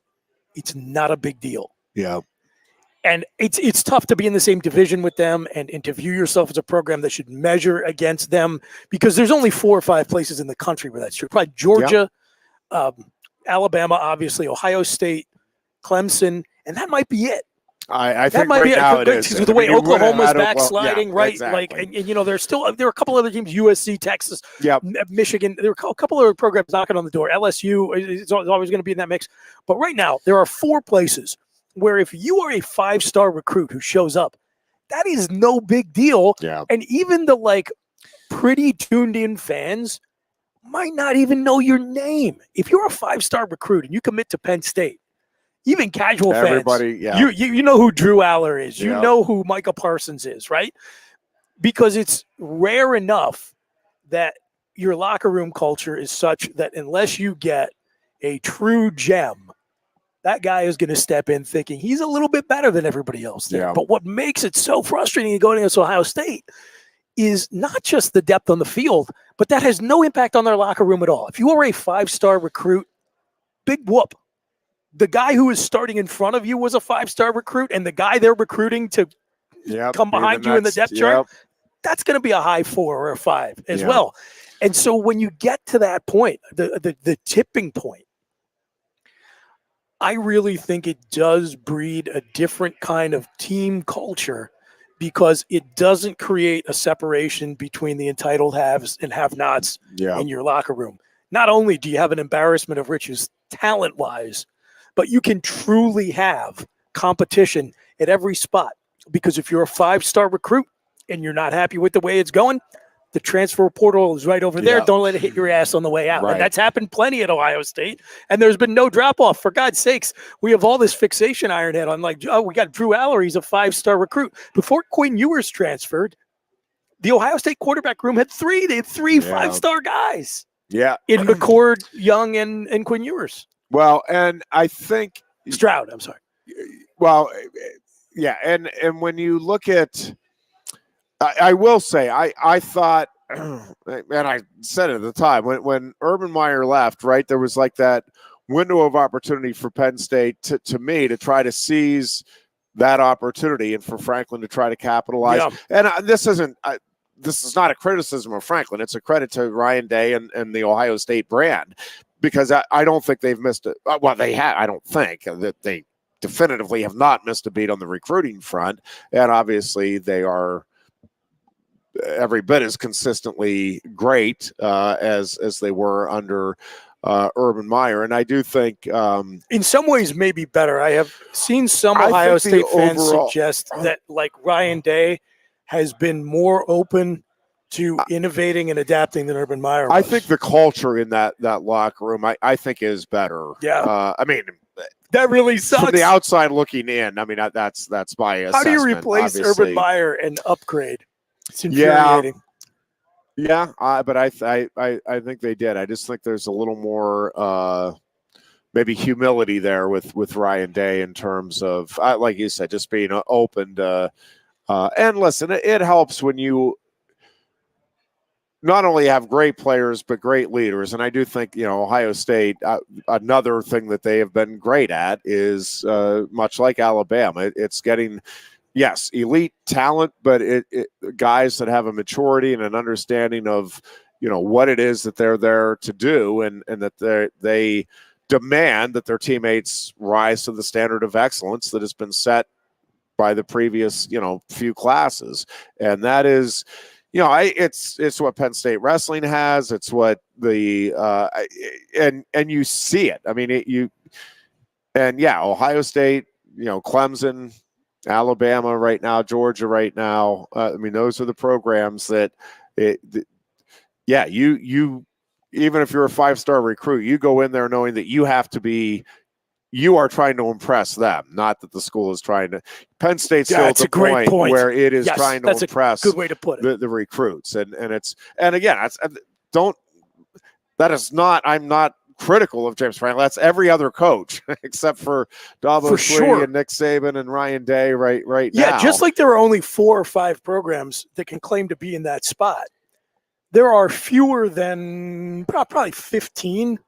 it's not a big deal. Yeah. And it's tough to be in the same division with them and to view yourself as a program that should measure against them, because there's only 4 or 5 places in the country where that's true. Probably Georgia, Alabama, obviously, Ohio State, Clemson, and that might be it. I think right now it is. The way Oklahoma's backsliding, right? Exactly. Like, there are a couple other teams, USC, Texas, Michigan. There are a couple other programs knocking on the door. LSU is always going to be in that mix. But right now, there are 4 places where if you are a 5-star recruit who shows up, that is no big deal. Yeah. And even the pretty tuned in fans might not even know your name. If you're a 5-star recruit and you commit to Penn State, even casual Everybody, fans, you know who Drew Aller is. You know who Micah Parsons is, right? Because it's rare enough that your locker room culture is such that unless you get a true gem, that guy is going to step in thinking he's a little bit better than everybody else there. Yeah. But what makes it so frustrating to go against Ohio State is not just the depth on the field, but that has no impact on their locker room at all. If you are a 5-star recruit, big whoop. The guy who is starting in front of you was a 5-star recruit, and the guy they're recruiting to come behind you in the depth chart, that's going to be a high 4 or a 5 as well. And so when you get to that point, the tipping point, I really think it does breed a different kind of team culture because it doesn't create a separation between the entitled haves and have-nots in your locker room. Not only do you have an embarrassment of riches talent-wise, but you can truly have competition at every spot. Because if you're a 5-star recruit and you're not happy with the way it's going, the transfer portal is right over there. Don't let it hit your ass on the way out. Right. And that's happened plenty at Ohio State. And there's been no drop-off. For God's sakes, we have all this fixation, Ironhead, on we got Drew Aller. He's a 5-star recruit. Before Quinn Ewers transferred, the Ohio State quarterback room had 3. They had 3 5-star guys. Yeah. In McCord, Young, and Quinn Ewers. Well, and I think Stroud, I'm sorry. Well, yeah, and when you look at, I will say, I thought, and I said it at the time, when Urban Meyer left, right, there was that window of opportunity for Penn State to me to try to seize that opportunity and for Franklin to try to capitalize. Yeah. And this is not a criticism of Franklin. It's a credit to Ryan Day and the Ohio State brand, because I don't think they've missed it. Well, they have. I don't think that they definitively have not missed a beat on the recruiting front. And obviously they are every bit as consistently great as they were under Urban Meyer. And I do think in some ways maybe better. I have seen some Ohio State fans suggest that Ryan Day has been more open to innovating and adapting than Urban Meyer was. I think the culture in that locker room, I think is better. Yeah. I mean, that really sucks. From the outside looking in, I mean, that's my assessment. How do you replace Urban Meyer and upgrade? It's infuriating. Yeah, but I think they did. I just think there's a little more maybe humility there with Ryan Day in terms of, like you said, just being open to and listen, it helps when you not only have great players, but great leaders. And I do think, Ohio State, another thing that they have been great at is much like Alabama. It's getting, yes, elite talent, but it guys that have a maturity and an understanding of, what it is that they're there to do, and that they demand that their teammates rise to the standard of excellence that has been set by the previous, few classes. And that is, it's what Penn State wrestling has. It's what the and you see it. I mean, Ohio State, Clemson, Alabama right now, Georgia right now. I mean, those are the programs that you even if you're a 5-star recruit, you go in there knowing that you are trying to impress them, not that the school is trying to. Penn State's still at the point where it is trying to impress good way to put it. The recruits. And again, I'm not critical of James Franklin. That's every other coach except for Dabo Swinney and Nick Saban and Ryan Day right now. Yeah, just like there are only 4 or 5 programs that can claim to be in that spot, there are fewer than probably 15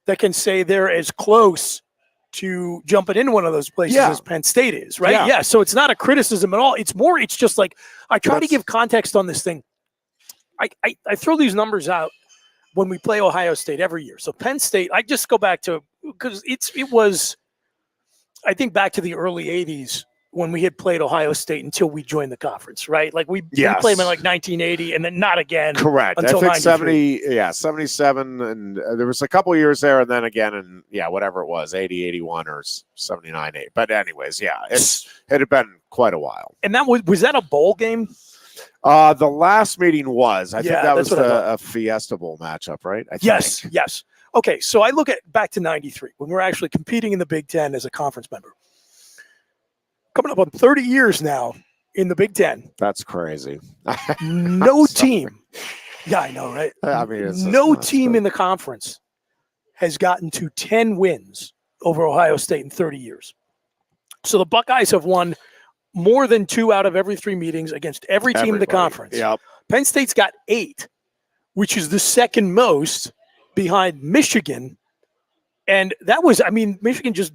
that can say they're as close to jumping into one of those places as Penn State is, right? Yeah. So it's not a criticism at all. It's just like I try to give context on this thing. I throw these numbers out when we play Ohio State every year. So Penn State, I just go back to, because it was, I think back to the early 80s when we had played Ohio State until we joined the conference, right? Like we played them in like 1980 and then not again. Correct. Until I think 93. 77. And there was a couple years there and then again in, whatever it was, 80, 81 or 79, 8. But anyways, it had been quite a while. And that was that a bowl game? The last meeting was. I think that was a Fiesta Bowl matchup, right? Yes. Okay, so I look back to 93 when we're actually competing in the Big Ten as a conference member. Coming up on 30 years now in the Big Ten. That's crazy. No team. Yeah, I know, right? I mean, no team in the conference has gotten to 10 wins over Ohio State in 30 years. So the Buckeyes have won more than 2 out of every 3 meetings against every team in the conference. Yep. Penn State's got 8, which is the second most behind Michigan. And that was, Michigan just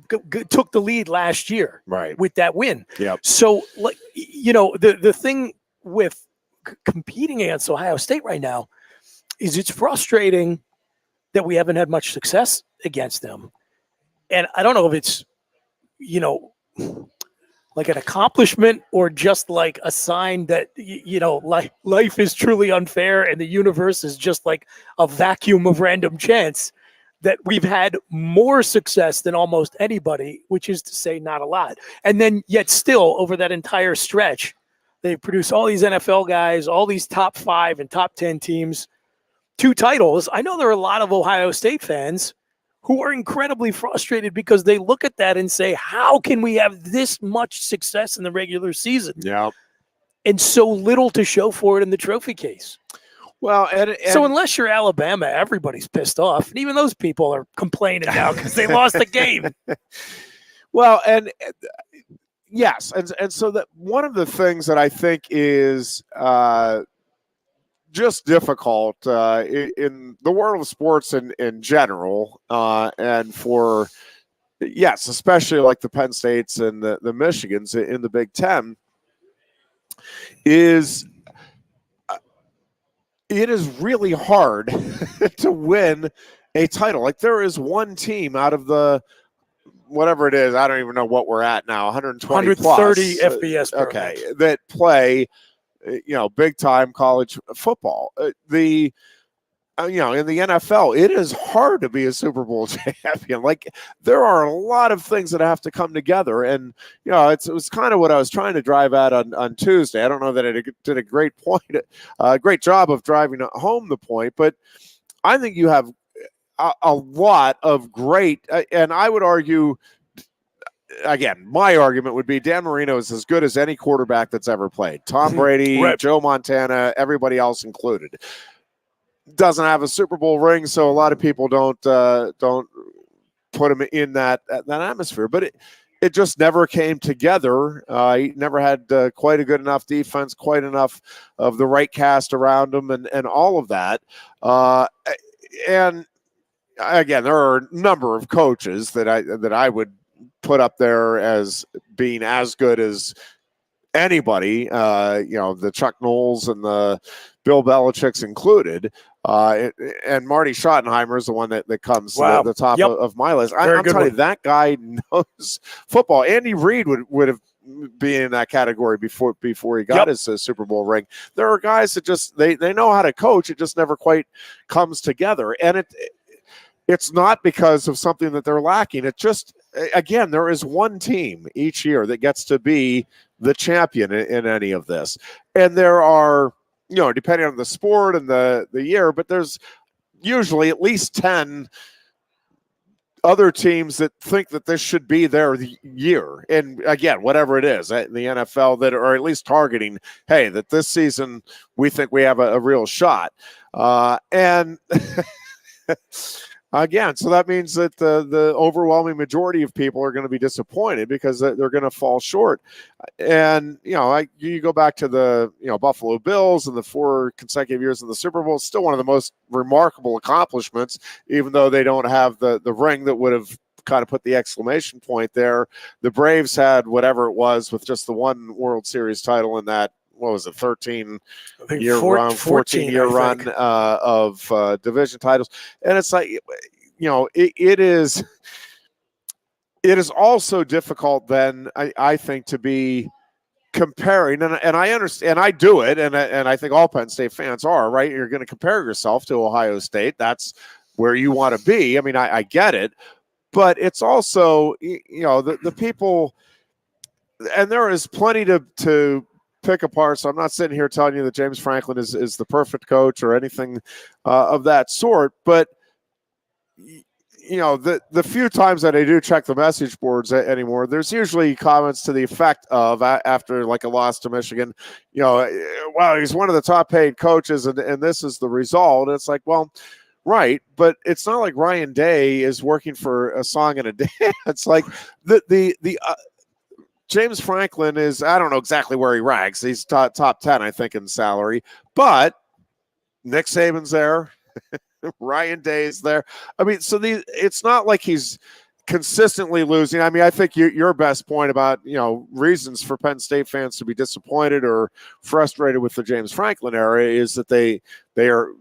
took the lead last year, right, with that win. Yep. So, the thing with competing against Ohio State right now is it's frustrating that we haven't had much success against them. And I don't know if it's, like an accomplishment or just like a sign that, life is truly unfair and the universe is just like a vacuum of random chance, that we've had more success than almost anybody, which is to say not a lot. And then yet still over that entire stretch, they produce all these NFL guys, all these top 5 and top 10 teams, 2 titles. I know there are a lot of Ohio State fans who are incredibly frustrated because they look at that and say, how can we have this much success in the regular season? Yeah. And so little to show for it in the trophy case. Well, and so unless you're Alabama, everybody's pissed off. And even those people are complaining now because they lost the game. Well, and yes. And so that one of the things that I think is just difficult in the world of sports in general, and for, especially like the Penn States and the Michigans in the Big Ten, is it is really hard to win a title. Like there is one team out of the whatever it is, I don't even know what we're at now, 120 plus, 130 FBS programs. Okay, that play big time college football. In the NFL, it is hard to be a Super Bowl champion. Like there are a lot of things that have to come together, and it was kind of what I was trying to drive at on Tuesday. I don't know that it did a great job of driving home the point, but I think you have a lot of great, and I would argue. Again, my argument would be Dan Marino is as good as any quarterback that's ever played. Tom Brady, right. Joe Montana, everybody else included. Doesn't have a Super Bowl ring, so a lot of people don't put him in that atmosphere. But it just never came together. He never had quite a good enough defense, quite enough of the right cast around him, and all of that. And again, there are a number of coaches that I would put up there as being as good as anybody, the Chuck Knowles and the Bill Belichick's included, and Marty Schottenheimer is the one that comes to the top of my list. I'm telling you, that guy knows football. Andy Reid would have been in that category before he got his Super Bowl ring. There are guys that just they know how to coach. It just never quite comes together, and it's not because of something that they're lacking. It just, again, there is one team each year that gets to be the champion in any of this. And there are, depending on the sport and the year, but there's usually at least 10 other teams that think that this should be their year. And again, whatever it is, the NFL that are at least targeting, hey, that this season we think we have a real shot. And again, so that means that the overwhelming majority of people are going to be disappointed because they're going to fall short. And, you go back to the, Buffalo Bills and the 4 consecutive years in the Super Bowl, it's still one of the most remarkable accomplishments, even though they don't have the ring that would have kind of put the exclamation point there. The Braves had whatever it was with just the one World Series title in that, 13-year run, 14-year run of division titles. And it's like, it is it is also difficult then, I think, to be comparing, and I understand, and I do it, and I think all Penn State fans are, right? You're going to compare yourself to Ohio State. That's where you want to be. I mean, I get it, but it's also, the people, and there is plenty to pick apart. So I'm not sitting here telling you that James Franklin is the perfect coach or anything of that sort, but the few times that I do check the message boards anymore, there's usually comments to the effect of, after like a loss to Michigan, wow, he's one of the top paid coaches and this is the result. And it's like, well, right, but it's not like Ryan Day is working for a song and a dance. It's like the James Franklin is, I don't know exactly where he ranks. He's top 10, I think, in salary, but Nick Saban's there. Ryan Day is there. I mean, so it's not like he's consistently losing. I mean, I think your best point about, reasons for Penn State fans to be disappointed or frustrated with the James Franklin era is that they are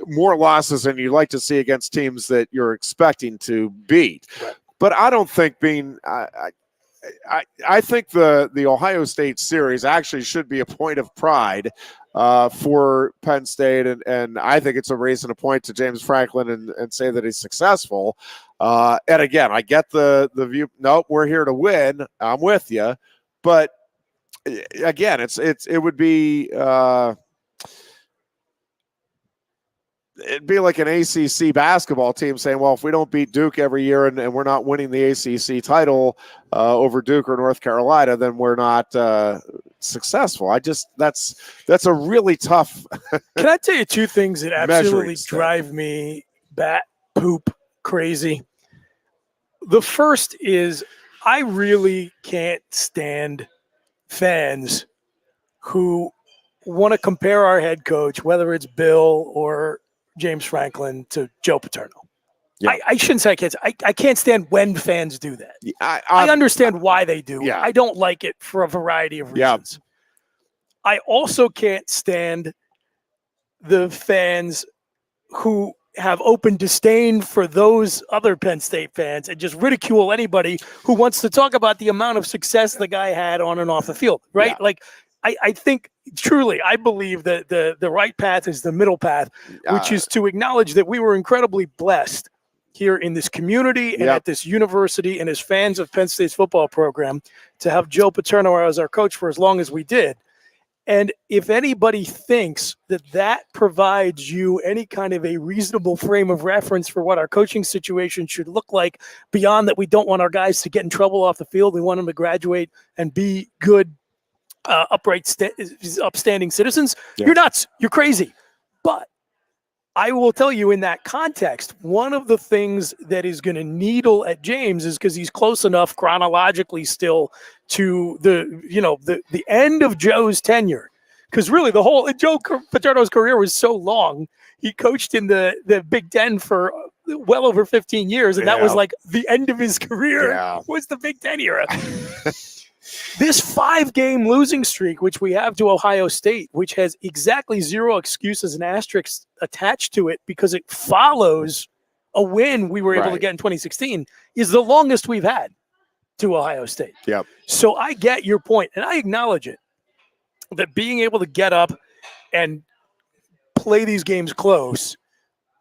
more losses than you like to see against teams that you're expecting to beat. Right. But I don't think I think the Ohio State series actually should be a point of pride for Penn State, and I think it's a reason to point to James Franklin and say that he's successful. And again, I get the view. Nope, we're here to win. I'm with you, but again, it would be. It'd be like an ACC basketball team saying, well, if we don't beat Duke every year and we're not winning the ACC title over Duke or North Carolina, then we're not successful. That's a really tough. Can I tell you two things that absolutely drive me bat poop crazy? The first is I really can't stand fans who want to compare our head coach, whether it's Bill or James Franklin, to Joe Paterno. Yeah. I shouldn't say I can't stand when fans do that. I understand why they do. Yeah. I don't like it for a variety of reasons. Yeah. I also can't stand the fans who have open disdain for those other Penn State fans and just ridicule anybody who wants to talk about the amount of success the guy had on and off the field, right? Yeah. Like, I think truly, I believe that the right path is the middle path, which is to acknowledge that we were incredibly blessed here in this community and at this university and as fans of Penn State's football program to have Joe Paterno as our coach for as long as we did. And if anybody thinks that provides you any kind of a reasonable frame of reference for what our coaching situation should look like, beyond that we don't want our guys to get in trouble off the field, we want them to graduate and be good, upstanding citizens, you're nuts. You're crazy. But I will tell you, in that context, one of the things that is going to needle at James is because he's close enough chronologically still to the end of Joe's tenure. Because really, the whole Joe Paterno's career was so long. He coached in the Big Ten for well over 15 years, and that was like the end of his career. Was the Big Ten era. This 5-game losing streak, which we have to Ohio State, which has exactly 0 excuses and asterisks attached to it because it follows a win we were able to get in 2016, is the longest we've had to Ohio State. Yep. So I get your point, and I acknowledge it, that being able to get up and play these games close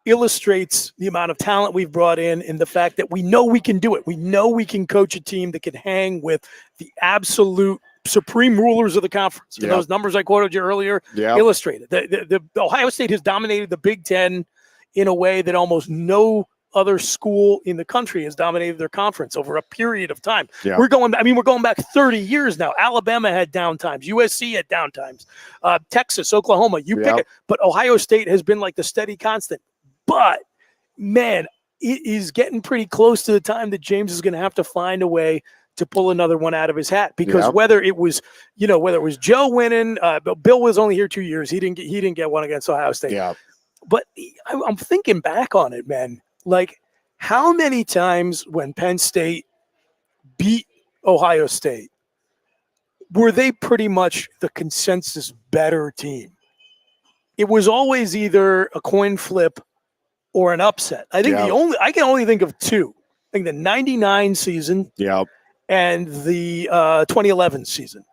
illustrates the amount of talent we've brought in and the fact that we know we can do it. We know we can coach a team that can hang with the absolute supreme rulers of the conference. And those numbers I quoted you earlier illustrated. The Ohio State has dominated the Big Ten in a way that almost no other school in the country has dominated their conference over a period of time. Yeah. We're going back 30 years now. Alabama had downtimes. USC had downtimes. Texas, Oklahoma, you pick it. But Ohio State has been like the steady constant. But, man, it is getting pretty close to the time that James is going to have to find a way to pull another one out of his hat. Because whether it was Joe winning, Bill was only here 2 years. He didn't get one against Ohio State. Yeah. But I'm thinking back on it, man. Like, how many times when Penn State beat Ohio State were they pretty much the consensus better team? It was always either a coin flip or an upset. I think I can only think of 2. think the 99 season and the 2011 season.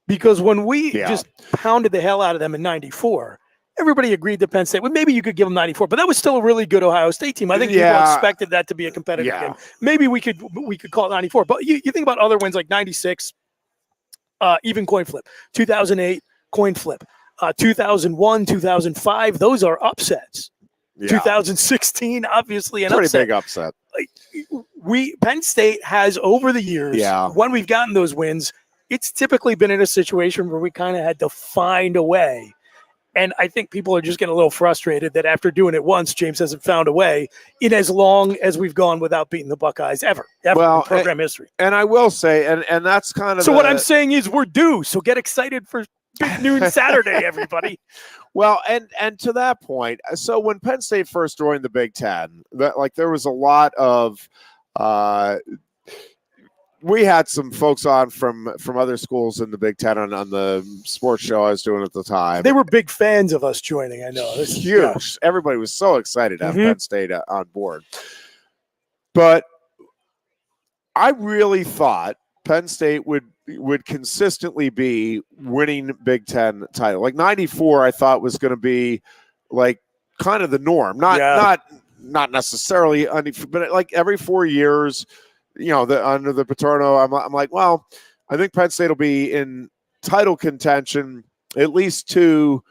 Because when we just pounded the hell out of them in 94, everybody agreed that Penn State, well, maybe you could give them 94, but that was still a really good Ohio State team. I think people expected that to be a competitive game. Maybe we could call it 94. But you think about other wins like 96, even coin flip, 2008, coin flip, 2001, 2005, those are upsets. 2016, obviously, an pretty big upset. Penn State has over the years, when we've gotten those wins, it's typically been in a situation where we kind of had to find a way. And I think people are just getting a little frustrated that after doing it once, James hasn't found a way in as long as we've gone without beating the Buckeyes ever in program history. And I will say, and that's kind of what I'm saying is we're due. So get excited for Big Noon Saturday, everybody. Well, and to that point, so when Penn State first joined the Big Ten, there was a lot of we had some folks on from other schools in the Big Ten on the sports show I was doing at the time. They were big fans of us joining, I know. This is huge. Yeah. Everybody was so excited to have Penn State on board. But I really thought Penn State would consistently be winning Big Ten title. Like 94, I thought was going to be like kind of the norm. Not necessarily, but like every 4 years, under the Paterno, I'm like, well, I think Penn State will be in title contention at least 2,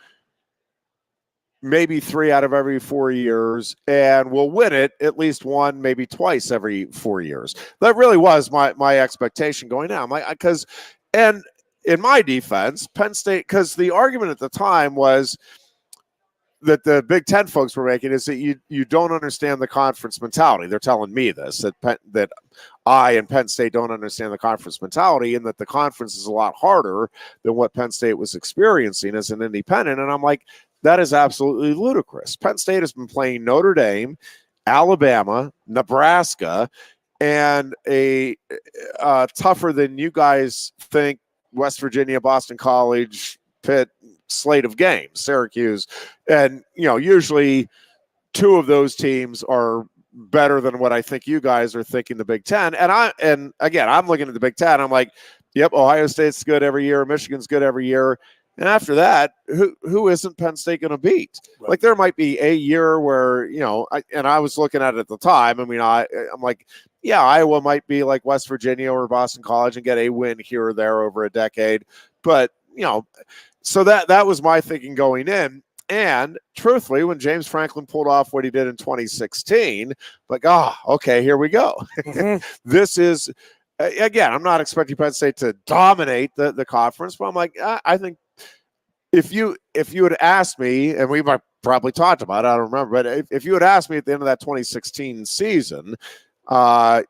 maybe 3 out of every 4 years, and we'll win it at least 1, maybe twice every 4 years. That really was my expectation going down. And in my defense, Penn State, because the argument at the time was that the Big Ten folks were making is that you don't understand the conference mentality. They're telling me this, that I and Penn State don't understand the conference mentality, and that the conference is a lot harder than what Penn State was experiencing as an independent. And I'm like, that is absolutely ludicrous. Penn State has been playing Notre Dame, Alabama, Nebraska, and a tougher than you guys think West Virginia, Boston College, Pitt slate of games, Syracuse, and usually 2 of those teams are better than what I think you guys are thinking the Big Ten. And again, I'm looking at the Big Ten. I'm like, yep, Ohio State's good every year, Michigan's good every year. And after that, who isn't Penn State going to beat? Right. Like there might be a year where I was looking at it at the time. I mean, I'm like, yeah, Iowa might be like West Virginia or Boston College and get a win here or there over a decade, but so that was my thinking going in. And truthfully, when James Franklin pulled off what he did in 2016, like, okay, here we go. This is, again, I'm not expecting Penn State to dominate the conference, but I'm like, I think if you had asked me, and we might probably talked about it, I don't remember, but if you had asked me at the end of that 2016 season, but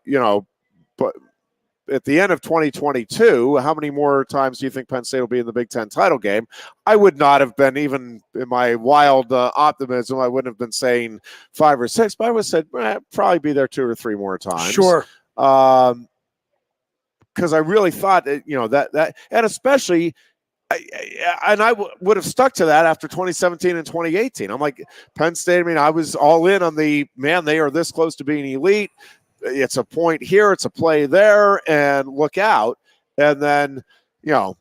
at the end of 2022, how many more times do you think Penn State will be in the Big Ten title game? I would not have been, even in my wild optimism, I wouldn't have been saying 5 or 6, but I would have said probably be there 2 or 3 more times. Sure. Because I really thought that, that, and especially, I would have stuck to that after 2017 and 2018. I'm like, Penn State, I was all in on they are this close to being elite. It's a point here, it's a play there, and look out. And then, the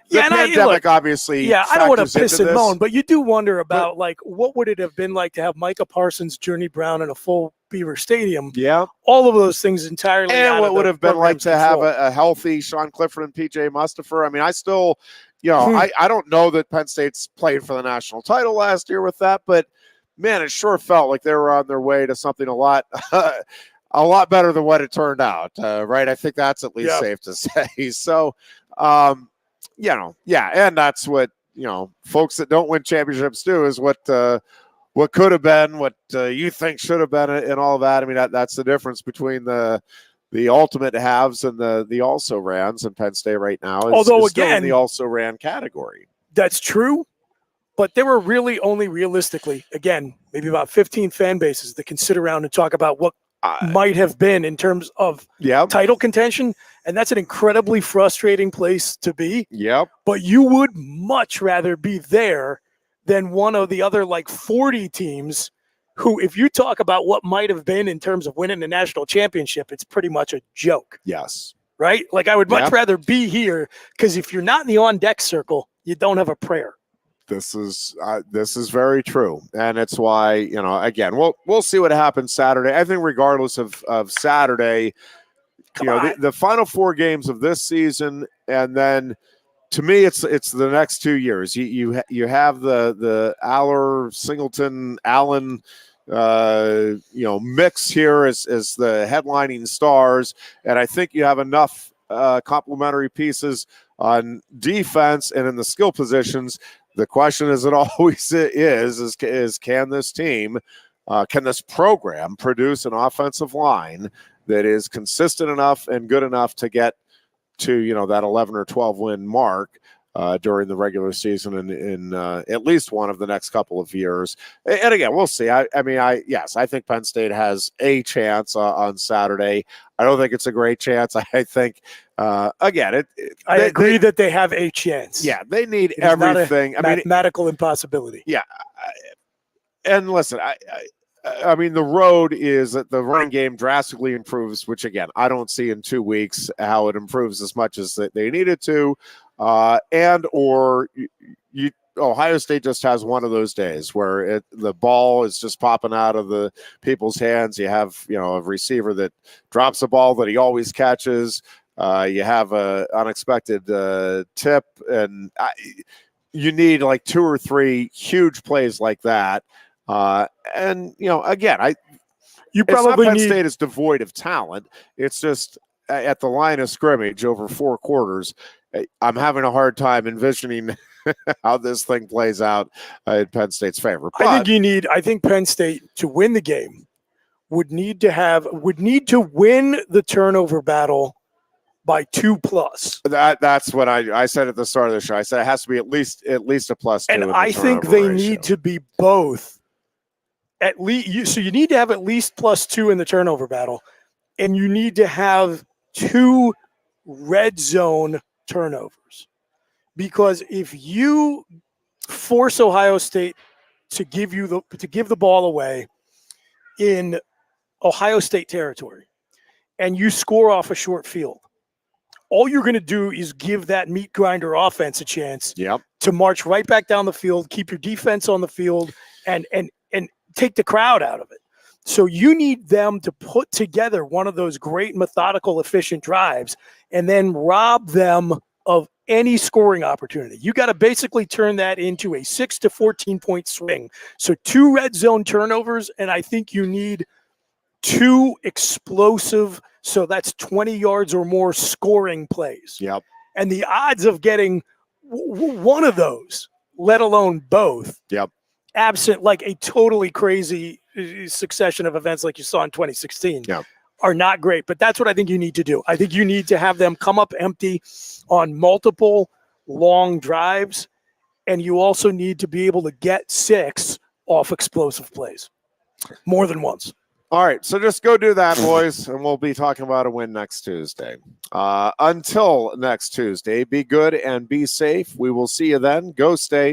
pandemic obviously. Yeah, I don't want to piss and moan, but you do wonder about what would it have been like to have Micah Parsons, Journey Brown, in a full Beaver Stadium? Yeah, all of those things entirely. And what would have been like to have a healthy Sean Clifford and PJ Mustipher? I still, I don't know that Penn State's played for the national title last year with that, but man, it sure felt like they were on their way to something a lot better than what it turned out, right? I think that's at least safe to say. So, and that's what, folks that don't win championships do, is what could have been, what you think should have been, and all that. That's the difference between the ultimate halves and the also-rans, and Penn State right now is still in the also-ran category. That's true, but there were really only realistically, again, maybe about 15 fan bases that can sit around and talk about what might have been in terms of title contention, and that's an incredibly frustrating place to be. Yep. But you would much rather be there than one of the other 40 teams who, if you talk about what might have been in terms of winning the national championship, it's pretty much a joke. Yes. Right? Like, I would much rather be here, because if you're not in the on-deck circle, you don't have a prayer. This is very true, and it's why, again, we'll see what happens Saturday. I think regardless of Saturday, the final 4 games of this season, and then to me, it's the next 2 years. You have the Aller, Singleton, Allen mix here as the headlining stars, and I think you have enough complementary pieces on defense and in the skill positions. The question, as it always is can this team, can this program produce an offensive line that is consistent enough and good enough to get to that 11 or 12 win mark during the regular season in at least one of the next couple of years. And again, we'll see. I think Penn State has a chance on Saturday. I don't think it's a great chance. I think again, I agree that they have a chance. Yeah, they need everything. Not a mathematical impossibility. Yeah, and listen, I mean, the road is that the running game drastically improves, which, again, I don't see in 2 weeks how it improves as much as they need it to. Ohio State just has one of those days where the ball is just popping out of the people's hands. You have, a receiver that drops a ball that he always catches. You have a unexpected tip, and you need like 2 or 3 huge plays like that. Again, Penn State is devoid of talent. It's just at the line of scrimmage over 4 quarters, I'm having a hard time envisioning how this thing plays out in Penn State's favor. But I think Penn State, to win the game, would need to win the turnover battle by 2+. That's what I said at the start of the show. I said it has to be at least a +2. And I think they need to be both. At least, so you need to have at least +2 in the turnover battle, and you need to have 2 red zone turnovers. Because if you force Ohio State to give the ball away in Ohio State territory, and you score off a short field, all you're going to do is give that meat grinder offense a chance to march right back down the field, keep your defense on the field, and take the crowd out of it. So you need them to put together one of those great, methodical, efficient drives and then rob them of any scoring opportunity. You got to basically turn that into a 6 to 14 point swing. So 2 red zone turnovers, and I think you need 2 explosive, so that's 20 yards or more scoring plays. Yep. And the odds of getting one of those, let alone both, absent like a totally crazy succession of events like you saw in 2016, are not great. But that's what I think you need to do. I think you need to have them come up empty on multiple long drives, and you also need to be able to get 6 off explosive plays more than once. All right, so just go do that, boys, and we'll be talking about a win next Tuesday. Until next Tuesday, be good and be safe. We will see you then. Go State.